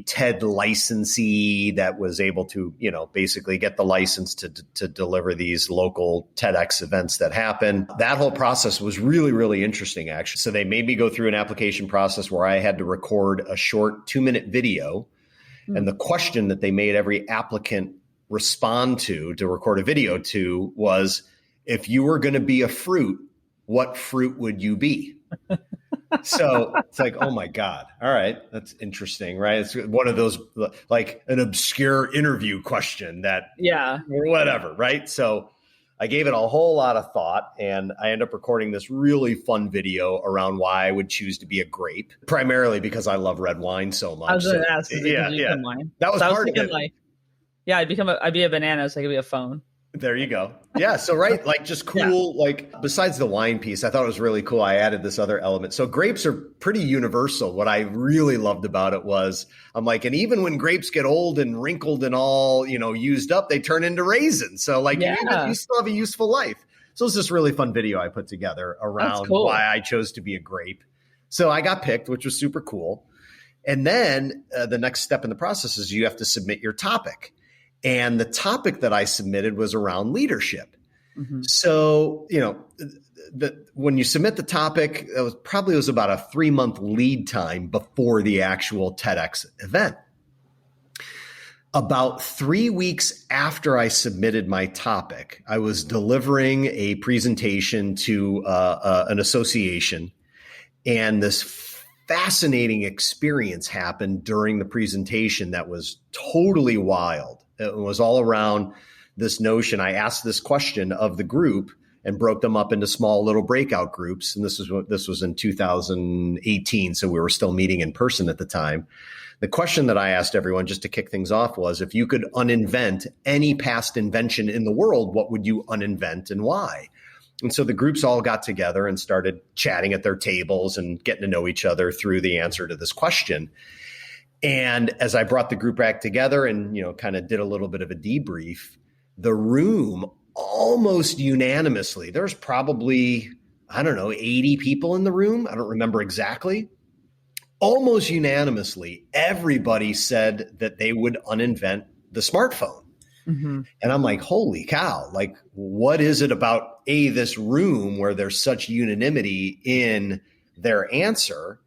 TED licensee that was able to, basically get the license to deliver these local TEDx events that happen. That whole process was really, really interesting, actually. So they made me go through an application process where I had to record a short 2-minute video. And the question that they made every applicant respond to record a video to was, if you were going to be a fruit, what fruit would you be? So it's like, oh my God. All right. That's interesting, right? It's one of those, like an obscure interview question or whatever, right? So I gave it a whole lot of thought, and I ended up recording this really fun video around why I would choose to be a grape, primarily because I love red wine so much. I was going to ask, wine? That was part of it. I'd be a banana, so I could be a phone. There you go. Yeah. So, right. Like just cool. Yeah. Like besides the wine piece, I thought it was really cool. I added this other element. So grapes are pretty universal. What I really loved about it was I'm like, and even when grapes get old and wrinkled and all, used up, they turn into raisins. So like you still have a useful life. So it's this really fun video I put together around why I chose to be a grape. So I got picked, which was super cool. And then the next step in the process is you have to submit your topic. And the topic that I submitted was around leadership. So, when you submit the topic, it was about a 3-month lead time before the actual TEDx event. About 3 weeks after I submitted my topic, I was delivering a presentation to an association, and this fascinating experience happened during the presentation that was totally wild. It was all around this notion. I asked this question of the group and broke them up into small little breakout groups. And this was in 2018. So we were still meeting in person at the time. The question that I asked everyone just to kick things off was, if you could uninvent any past invention in the world, what would you uninvent and why? And so the groups all got together and started chatting at their tables and getting to know each other through the answer to this question. And as I brought the group back together and, kind of did a little bit of a debrief, the room almost unanimously, there's probably, 80 people in the room. I don't remember exactly. Almost unanimously, everybody said that they would uninvent the smartphone. And I'm like, holy cow, like, what is it about this room where there's such unanimity in their answer,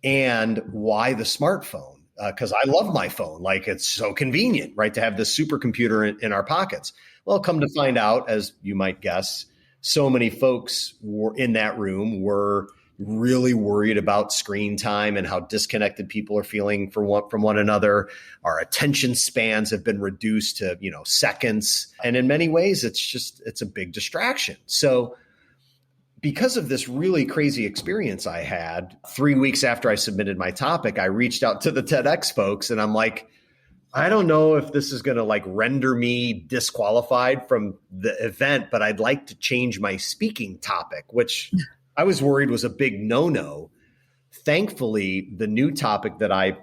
and why the smartphone? Because I love my phone. Like, it's so convenient, right, to have this supercomputer in our pockets. Well, come to find out, as you might guess, so many folks were in that room were really worried about screen time and how disconnected people are feeling from one another. Our attention spans have been reduced to, seconds. And in many ways, it's a big distraction. So because of this really crazy experience I had, 3 weeks after I submitted my topic, I reached out to the TEDx folks and I'm like, I don't know if this is going to like render me disqualified from the event, but I'd like to change my speaking topic, which I was worried was a big no-no. Thankfully, the new topic that I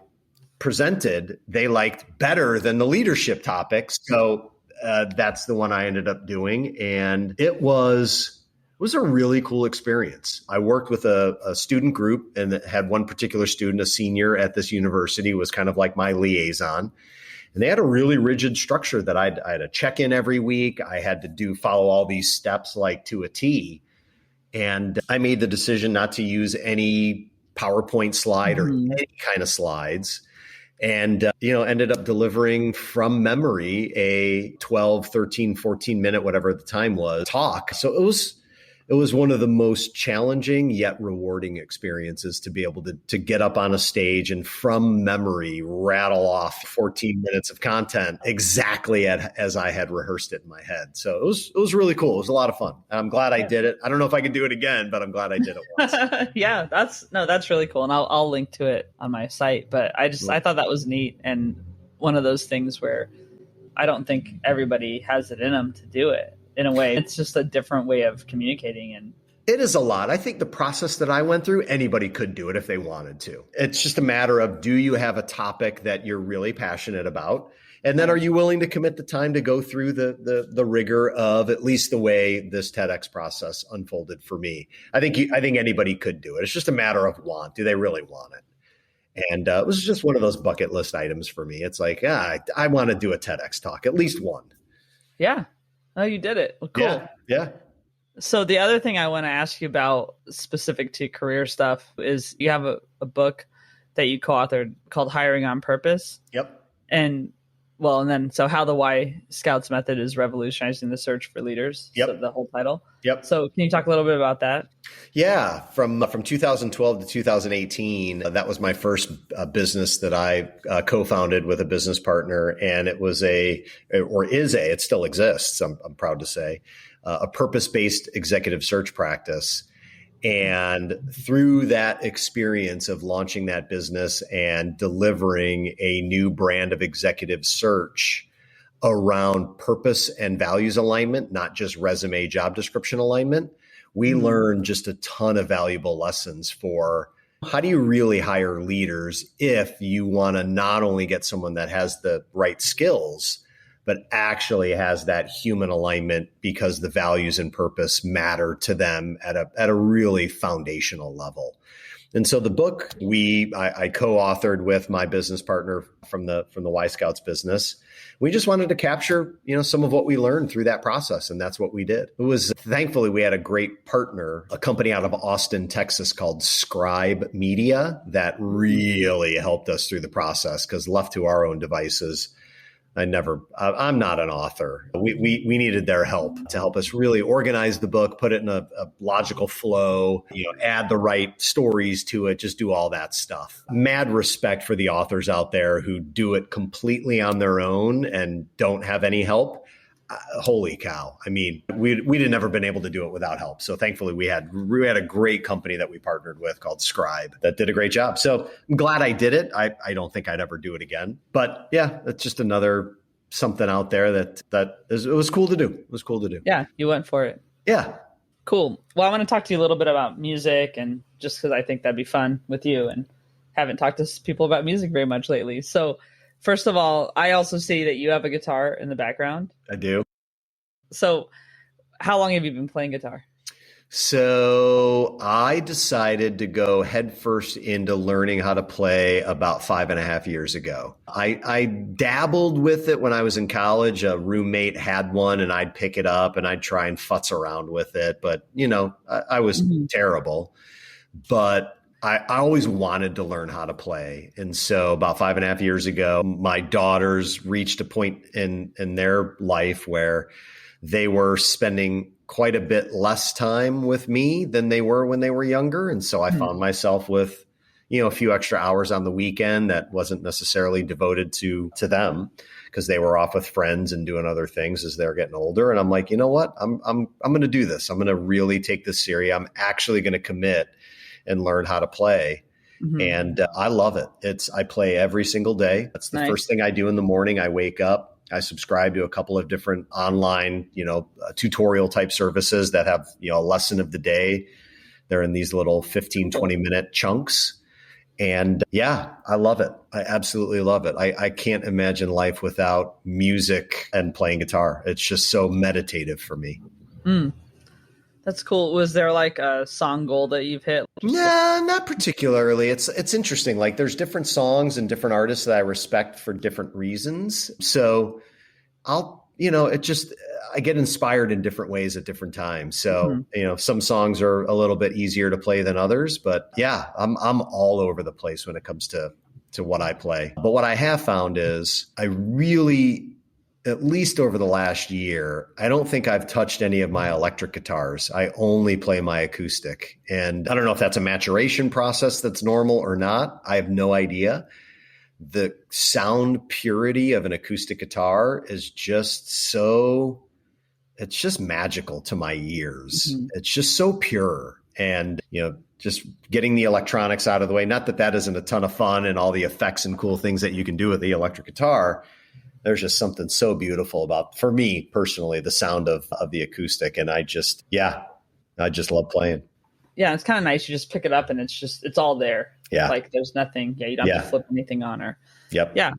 presented, they liked better than the leadership topic. So that's the one I ended up doing. And it was a really cool experience. I worked with a student group and had one particular student, a senior at this university, was kind of like my liaison. And they had a really rigid structure that I had to check in every week. I had to follow all these steps like to a T. And I made the decision not to use any PowerPoint slide or any kind of slides. And, ended up delivering from memory a 12, 13, 14 minute, whatever the time was, talk. So it was one of the most challenging yet rewarding experiences to be able to get up on a stage and from memory rattle off 14 minutes of content exactly as I had rehearsed it in my head. So it was really cool. It was a lot of fun. I'm glad I did it. I don't know if I could do it again, but I'm glad I did it once. Yeah, that's really cool. And I'll link to it on my site, but I thought that was neat. And one of those things where I don't think everybody has it in them to do it. In a way, it's just a different way of communicating. And it is a lot. I think the process that I went through, anybody could do it if they wanted to. It's just a matter of, do you have a topic that you're really passionate about? And then are you willing to commit the time to go through the rigor of at least the way this TEDx process unfolded for me? I think anybody could do it. It's just a matter of want. Do they really want it? And it was just one of those bucket list items for me. It's like, I want to do a TEDx talk, at least one. Yeah. Oh, you did it. Well, cool. Yeah. So the other thing I want to ask you about specific to career stuff is you have a book that you co-authored called Hiring on Purpose. Yep. So how the Y Scouts method is revolutionizing the search for leaders. Yep. So the whole title. Yep. So can you talk a little bit about that? Yeah. From 2012 to 2018, that was my first business that I co-founded with a business partner. And it was it still exists, I'm proud to say, a purpose-based executive search practice. And through that experience of launching that business and delivering a new brand of executive search around purpose and values alignment, not just resume job description alignment, we learned just a ton of valuable lessons for how do you really hire leaders if you want to not only get someone that has the right skills, but actually has that human alignment because the values and purpose matter to them at a really foundational level. And so the book I co-authored with my business partner from the Y Scouts business. We just wanted to capture, some of what we learned through that process. And that's what we did. Thankfully, we had a great partner, a company out of Austin, Texas called Scribe Media that really helped us through the process because left to our own devices, I'm not an author. We needed their help to help us really organize the book, put it in a logical flow, add the right stories to it, just do all that stuff. Mad respect for the authors out there who do it completely on their own and don't have any help. Holy cow. I mean, we'd have never been able to do it without help. So thankfully we had a great company that we partnered with called Scribe that did a great job. So I'm glad I did it. I don't think I'd ever do it again, but yeah, it's just another something out there it was cool to do. It was cool to do. Yeah. You went for it. Yeah. Cool. Well, I want to talk to you a little bit about music and just because I think that'd be fun with you and haven't talked to people about music very much lately. So first of all, I also see that you have a guitar in the background. I do. So how long have you been playing guitar? So I decided to go headfirst into learning how to play about 5.5 years ago. I dabbled with it when I was in college. A roommate had one and I'd pick it up and I'd try and futz around with it. But, I was terrible. But I always wanted to learn how to play. And so about 5.5 years ago, my daughters reached a point in their life where they were spending quite a bit less time with me than they were when they were younger. And so I found myself with, a few extra hours on the weekend that wasn't necessarily devoted to them because they were off with friends and doing other things as they're getting older. And I'm like, you know what? I'm going to do this. I'm going to really take this serious. I'm actually going to commit and learn how to play. Mm-hmm. And I love it. I play every single day. That's the first thing I do in the morning. I wake up. I subscribe to a couple of different online, tutorial type services that have, a lesson of the day. They're in these little 15, 20-minute chunks. And yeah, I love it. I absolutely love it. I can't imagine life without music and playing guitar. It's just so meditative for me. That's cool. Was there like a song goal that you've hit? No, not particularly. It's interesting. Like there's different songs and different artists that I respect for different reasons. So I get inspired in different ways at different times. So, some songs are a little bit easier to play than others, but yeah, I'm all over the place when it comes to what I play. But what I have found is I really, at least over the last year, I don't think I've touched any of my electric guitars. I only play my acoustic. And I don't know if that's a maturation process that's normal or not. I have no idea. The sound purity of an acoustic guitar is it's just magical to my ears. Mm-hmm. It's just so pure. And, just getting the electronics out of the way, not that isn't a ton of fun and all the effects and cool things that you can do with the electric guitar. There's just something so beautiful about, for me personally, the sound of the acoustic. And I just love playing. Yeah, it's kind of nice. You just pick it up and it's all there. Yeah. Like there's nothing. Yeah, you don't have to flip anything on or. Yep. Yeah.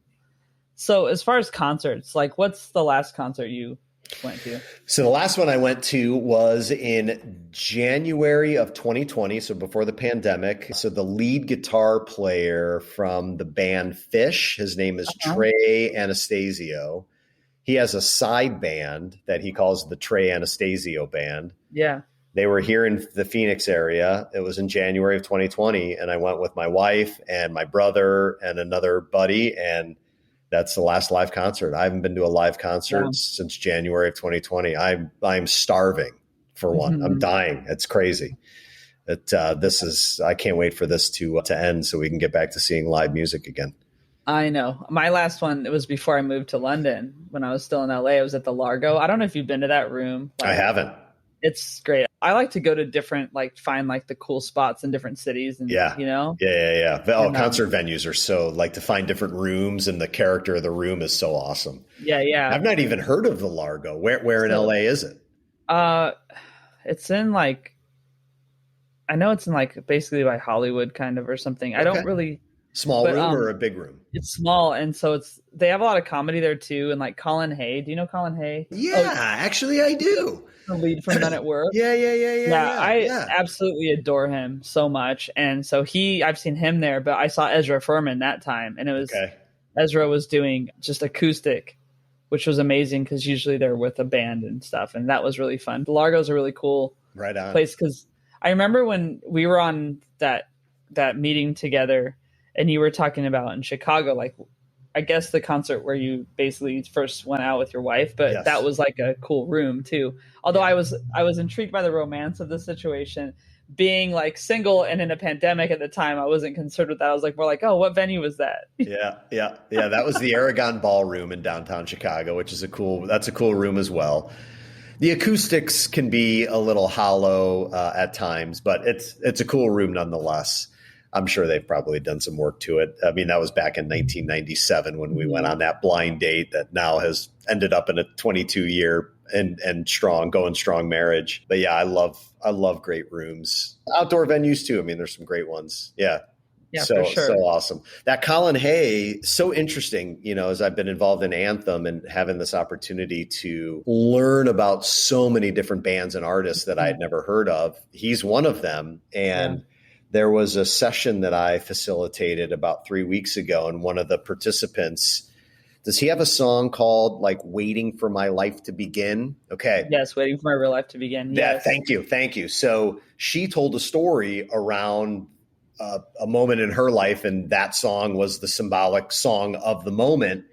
So as far as concerts, like what's the last concert you went to? So the last one I went to was in January of 2020. So before the pandemic. So the lead guitar player from the band Fish, his name is Trey Anastasio. He has a side band that he calls the Trey Anastasio Band. Yeah. They were here in the Phoenix area. It was in January of 2020. And I went with my wife and my brother and another buddy. And that's the last live concert. I haven't been to a live concert since January of 2020. I'm starving for one. Mm-hmm. I'm dying. It's crazy. I can't wait for this to end so we can get back to seeing live music again. I know. My last one, it was before I moved to London. When I was still in LA, I was at the Largo. I don't know if you've been to that room. I haven't. It's great. I like to go to different, find the cool spots in different cities. And, Yeah. Concert venues are so to find different rooms and the character of the room is so awesome. Yeah. Yeah. I've not even heard of the Largo. Where in LA is it? It's in I know it's in basically by Hollywood kind of or something. Okay. I don't really. Small room or a big room? It's small. And so they have a lot of comedy there too. And Colin Hay. Do you know Colin Hay? Yeah, actually I do. The lead from Men at Work. Yeah. I absolutely adore him so much. And so I've seen him there, but I saw Ezra Furman that time. And it was, Ezra was doing just acoustic, which was amazing because usually they're with a band and stuff. And that was really fun. The Largo's a really cool place because I remember when we were on that meeting together and you were talking about in Chicago, I guess the concert where you basically first went out with your wife, but that was a cool room too. Although I was intrigued by the romance of the situation, being single and in a pandemic at the time. I wasn't concerned with that. I was more what venue was that? Yeah. That was the Aragon Ballroom in downtown Chicago, which is a cool room as well. The acoustics can be a little hollow at times, but it's a cool room nonetheless. I'm sure they've probably done some work to it. I mean, that was back in 1997 when we went on that blind date that now has ended up in a 22-year and going strong marriage. But yeah, I love great rooms. Outdoor venues too. I mean, there's some great ones. Yeah. Yeah, for sure. So awesome. That Colin Hay, so interesting, as I've been involved in Anthym and having this opportunity to learn about so many different bands and artists that I had never heard of. He's one of them. And there was a session that I facilitated about 3 weeks ago, and one of the participants, does he have a song called Waiting for My Life to Begin? Okay. Yes, Waiting for My Real Life to Begin. Yeah, thank you. So she told a story around a moment in her life, and that song was the symbolic song of the moment.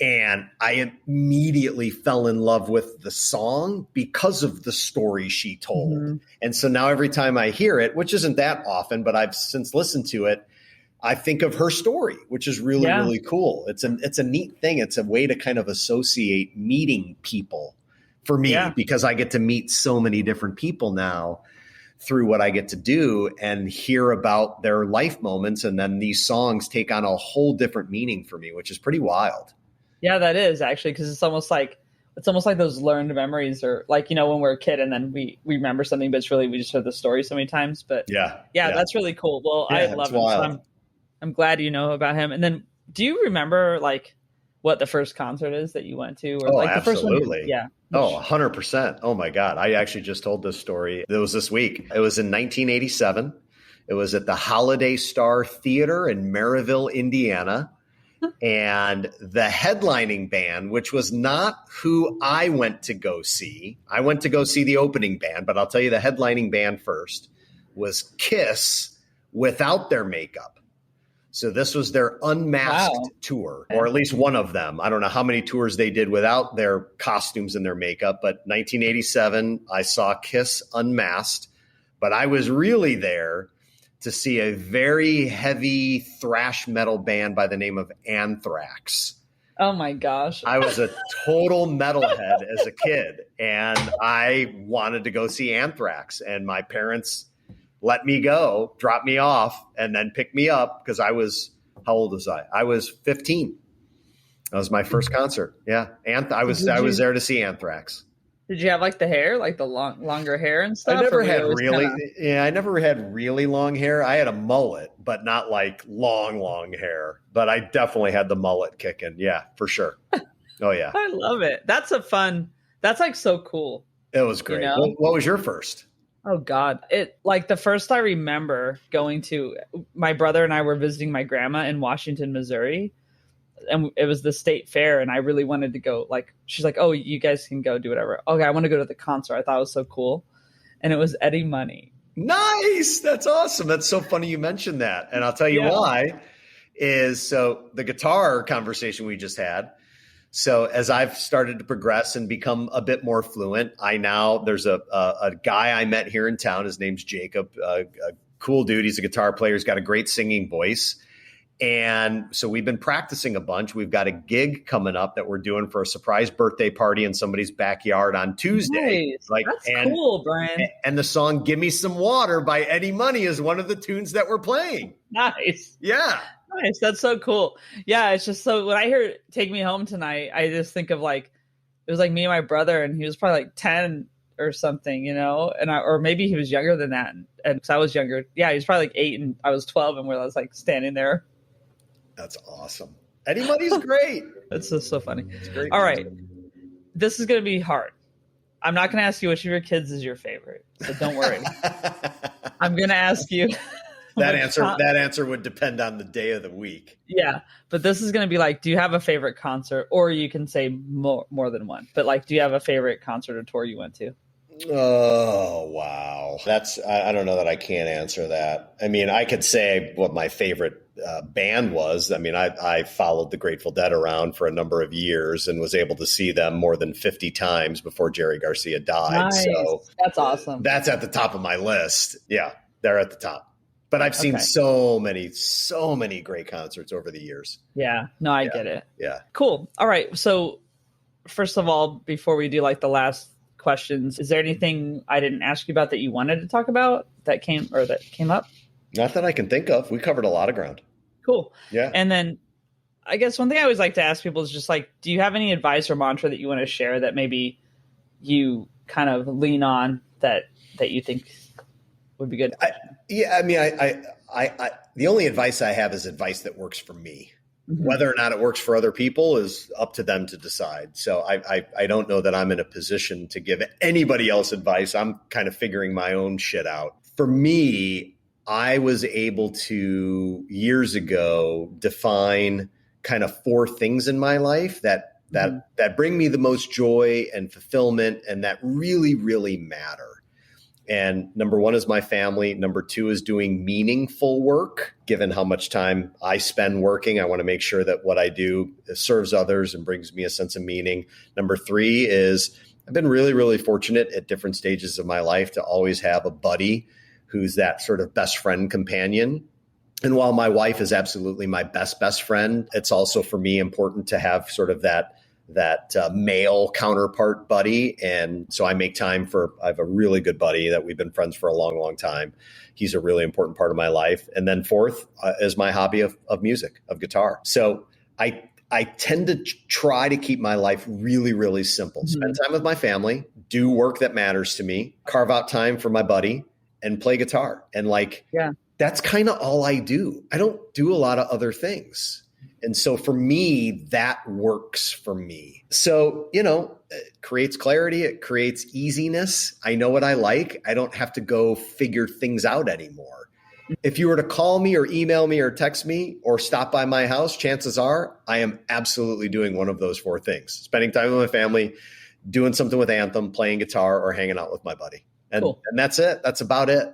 And I immediately fell in love with the song because of the story she told. Mm-hmm. And so now every time I hear it, which isn't that often, but I've since listened to it, I think of her story, which is really, really cool. It's a neat thing. It's a way to kind of associate meeting people for me because I get to meet so many different people now through what I get to do and hear about their life moments. And then these songs take on a whole different meaning for me, which is pretty wild. Yeah, that is actually, because it's almost like those learned memories, or like, when we're a kid and then we remember something, but it's really, we just heard the story so many times. But yeah, that's really cool. Well, I love him. So I'm glad you know about him. And then do you remember like what the first concert is that you went to? Or like the absolutely. First one? Yeah. Oh, 100%. Oh my God. I actually just told this story. It was this week. It was in 1987. It was at the Holiday Star Theater in Maryville, Indiana. And the headlining band, which was not who I went to go see. I went to go see the opening band, but I'll tell you the headlining band first was Kiss without their makeup. So this was their unmasked tour, or at least one of them. I don't know how many tours they did without their costumes and their makeup, but 1987, I saw Kiss unmasked, but I was really there to see a very heavy thrash metal band by the name of Anthrax. Oh my gosh. I was a total metalhead as a kid, and I wanted to go see Anthrax, and my parents let me go, drop me off, and then pick me up because how old was I? I was 15. That was my first concert. Yeah. I was there to see Anthrax. Did you have like the hair, like the longer hair and stuff? I never had really long hair. I had a mullet, but not like long hair. But I definitely had the mullet kicking. Yeah, for sure. Oh yeah. I love it. That's like so cool. It was great. What was your first? Oh God. The first I remember going to, my brother and I were visiting my grandma in Washington, Missouri. And it was the state fair, and I really wanted to go. Like, she's like, "Oh, you guys can go do whatever." Okay, I want to go to the concert. I thought it was so cool, and it was Eddie Money. Nice, that's awesome. That's so funny you mentioned that, and I'll tell you why. So the guitar conversation we just had. So as I've started to progress and become a bit more fluent, there's a guy I met here in town. His name's Jacob, a cool dude. He's a guitar player. He's got a great singing voice. And so we've been practicing a bunch. We've got a gig coming up that we're doing for a surprise birthday party in somebody's backyard on Tuesday. Nice. That's cool, Brian. And the song "Give Me Some Water" by Eddie Money is one of the tunes that we're playing. Nice. Yeah. Nice. That's so cool. Yeah. It's just so when I hear "Take Me Home Tonight," I just think of like, it was like me and my brother, and he was probably like 10 or something, or maybe he was younger than that. And because I was younger. Yeah. He was probably like 8 and I was 12, and I was like standing there. That's awesome. Eddie Money's great. That's just so funny. It's great. All right. This is going to be hard. I'm not going to ask you which of your kids is your favorite, so don't worry. I'm going to ask you. That answer would depend on the day of the week. Yeah. But this is going to be like, do you have a favorite concert? Or you can say more than one. But like, do you have a favorite concert or tour you went to? Oh, wow. I don't know that I can answer that. I mean, I could say what my favorite band was. I mean, I followed the Grateful Dead around for a number of years and was able to see them more than 50 times before Jerry Garcia died. Nice. So that's awesome. That's at the top of my list. Yeah, they're at the top. But I've seen so many great concerts over the years. Yeah. No, I get it. Yeah. Cool. All right. So first of all, before we do like the last questions, is there anything I didn't ask you about that you wanted to talk about that came up? Not that I can think of. We covered a lot of ground. Cool. Yeah. And then I guess one thing I always like to ask people is just like, do you have any advice or mantra that you want to share that maybe you kind of lean on that you think would be good? The only advice I have is advice that works for me. Mm-hmm. Whether or not it works for other people is up to them to decide. So I don't know that I'm in a position to give anybody else advice. I'm kind of figuring my own shit out. For me, I was able to years ago define kind of 4 things in my life that bring me the most joy and fulfillment and that really, really matter. And number 1 is my family. Number 2 is doing meaningful work. Given how much time I spend working, I want to make sure that what I do serves others and brings me a sense of meaning. Number 3 is I've been really, really fortunate at different stages of my life to always have a buddy who's that sort of best friend companion. And while my wife is absolutely my best friend, it's also for me important to have sort of that male counterpart buddy. And so I make time I have a really good buddy that we've been friends for a long time. He's a really important part of my life. And then fourth is my hobby of music, of guitar. So I tend to try to keep my life really, really simple. Mm-hmm. Spend time with my family, do work that matters to me, carve out time for my buddy, and play guitar. And that's kind of all I do. I don't do a lot of other things. And so for me, that works for me. So, it creates clarity. It creates easiness. I know what I like. I don't have to go figure things out anymore. If you were to call me or email me or text me or stop by my house, chances are I am absolutely doing one of those four things: spending time with my family, doing something with Anthym, playing guitar, or hanging out with my buddy. And, cool. And that's it. That's about it.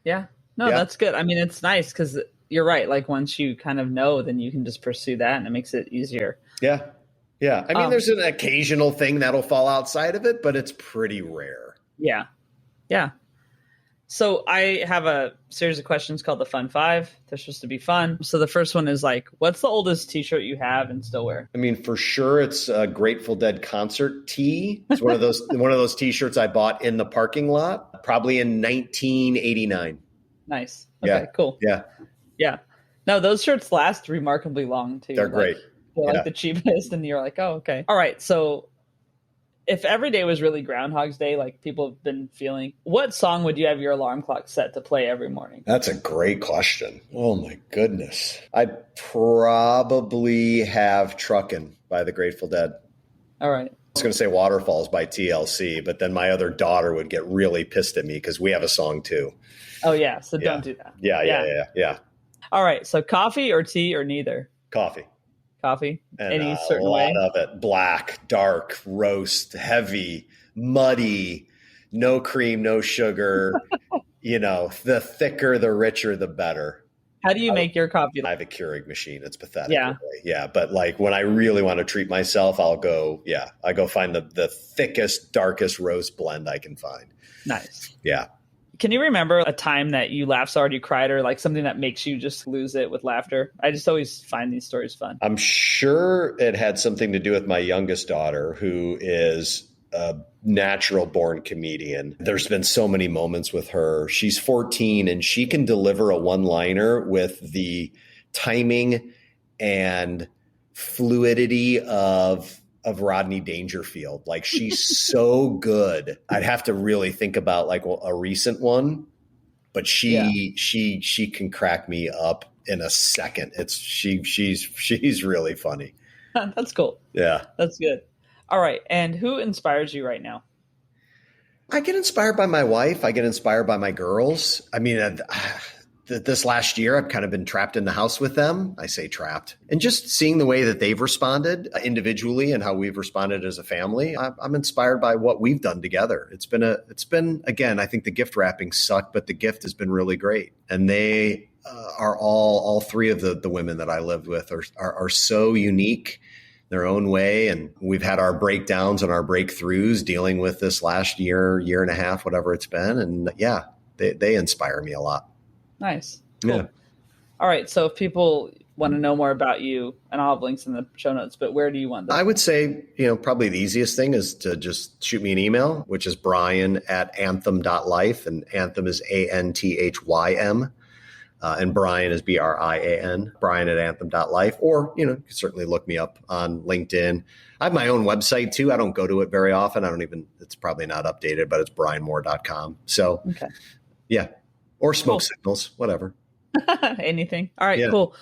Yeah. No, that's good. I mean, it's nice because you're right. Like once you kind of know, then you can just pursue that and it makes it easier. Yeah. Yeah. I mean, there's an occasional thing that'll fall outside of it, but it's pretty rare. Yeah. Yeah. So I have a series of questions called the Fun Five. They're supposed to be fun. So the first one is what's the oldest t-shirt you have and still wear? I mean, for sure, it's a Grateful Dead concert tee. It's one of those t-shirts I bought in the parking lot, probably in 1989. Nice. Okay, cool. Yeah. Yeah. No, those shirts last remarkably long too. They're great. They're the cheapest and you're like, oh, okay. All right. So if every day was really Groundhog's Day, like people have been feeling, what song would you have your alarm clock set to play every morning? That's a great question. Oh my goodness. I'd probably have Truckin' by the Grateful Dead. All right. I was going to say Waterfalls by TLC, but then my other daughter would get really pissed at me because we have a song too. Oh yeah. So don't do that. Yeah. All right. So coffee or tea or neither? Coffee. Coffee? And any certain way? A lot of it. Black, dark, roast, heavy, muddy, no cream, no sugar. The thicker, the richer, the better. How do you make your coffee? I have a Keurig machine. It's pathetic. Yeah. Yeah. But when I really want to treat myself, I go find the thickest, darkest roast blend I can find. Nice. Yeah. Can you remember a time that you laughed so hard you cried, or something that makes you just lose it with laughter? I just always find these stories fun. I'm sure it had something to do with my youngest daughter, who is a natural born comedian. There's been so many moments with her. She's 14 and she can deliver a one-liner with the timing and fluidity of Rodney Dangerfield. She's so good. I'd have to really think about a recent one, but she can crack me up in a second. She's really funny. That's cool. Yeah. That's good. All right. And who inspires you right now? I get inspired by my wife. I get inspired by my girls. I mean, this last year, I've kind of been trapped in the house with them. I say trapped. And just seeing the way that they've responded individually and how we've responded as a family, I'm inspired by what we've done together. It's been again, I think the gift wrapping sucked, but the gift has been really great. And they are all three of the women that I lived with are so unique their own way. And we've had our breakdowns and our breakthroughs dealing with this last year and a half, whatever it's been. And yeah, they inspire me a lot. Nice. Cool. Yeah. All right. So if people want to know more about you, and I'll have links in the show notes, but where do you want them? I would say, probably the easiest thing is to just shoot me an email, which is brian@anthym.life. And Anthym is ANTHYM. And Brian is BRIAN, brian@anthym.life. Or, you can certainly look me up on LinkedIn. I have my own website too. I don't go to it very often. It's probably not updated, but it's brianmohr.com. So, okay. Yeah. Or smoke signals, whatever. Anything. All right, cool.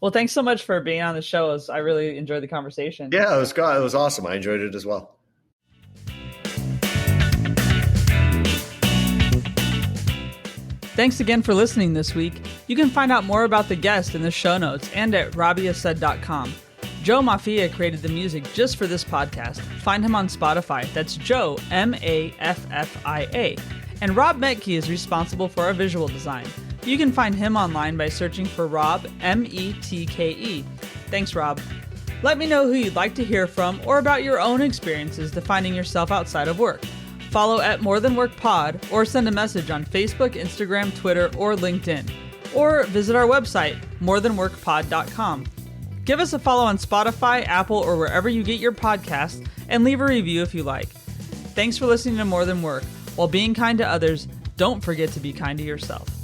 Well, thanks so much for being on the show. I really enjoyed the conversation. Yeah, it was awesome. I enjoyed it as well. Thanks again for listening this week. You can find out more about the guest in the show notes and at robbiasaid.com. Joe Maffia created the music just for this podcast. Find him on Spotify. That's Joe, Maffia. And Rob Metke is responsible for our visual design. You can find him online by searching for Rob, Metke. Thanks, Rob. Let me know who you'd like to hear from or about your own experiences defining yourself outside of work. Follow at More Than Work Pod or send a message on Facebook, Instagram, Twitter, or LinkedIn. or visit our website, morethanworkpod.com. Give us a follow on Spotify, Apple, or wherever you get your podcasts, and leave a review if you like. Thanks for listening to More Than Work. While being kind to others, don't forget to be kind to yourself.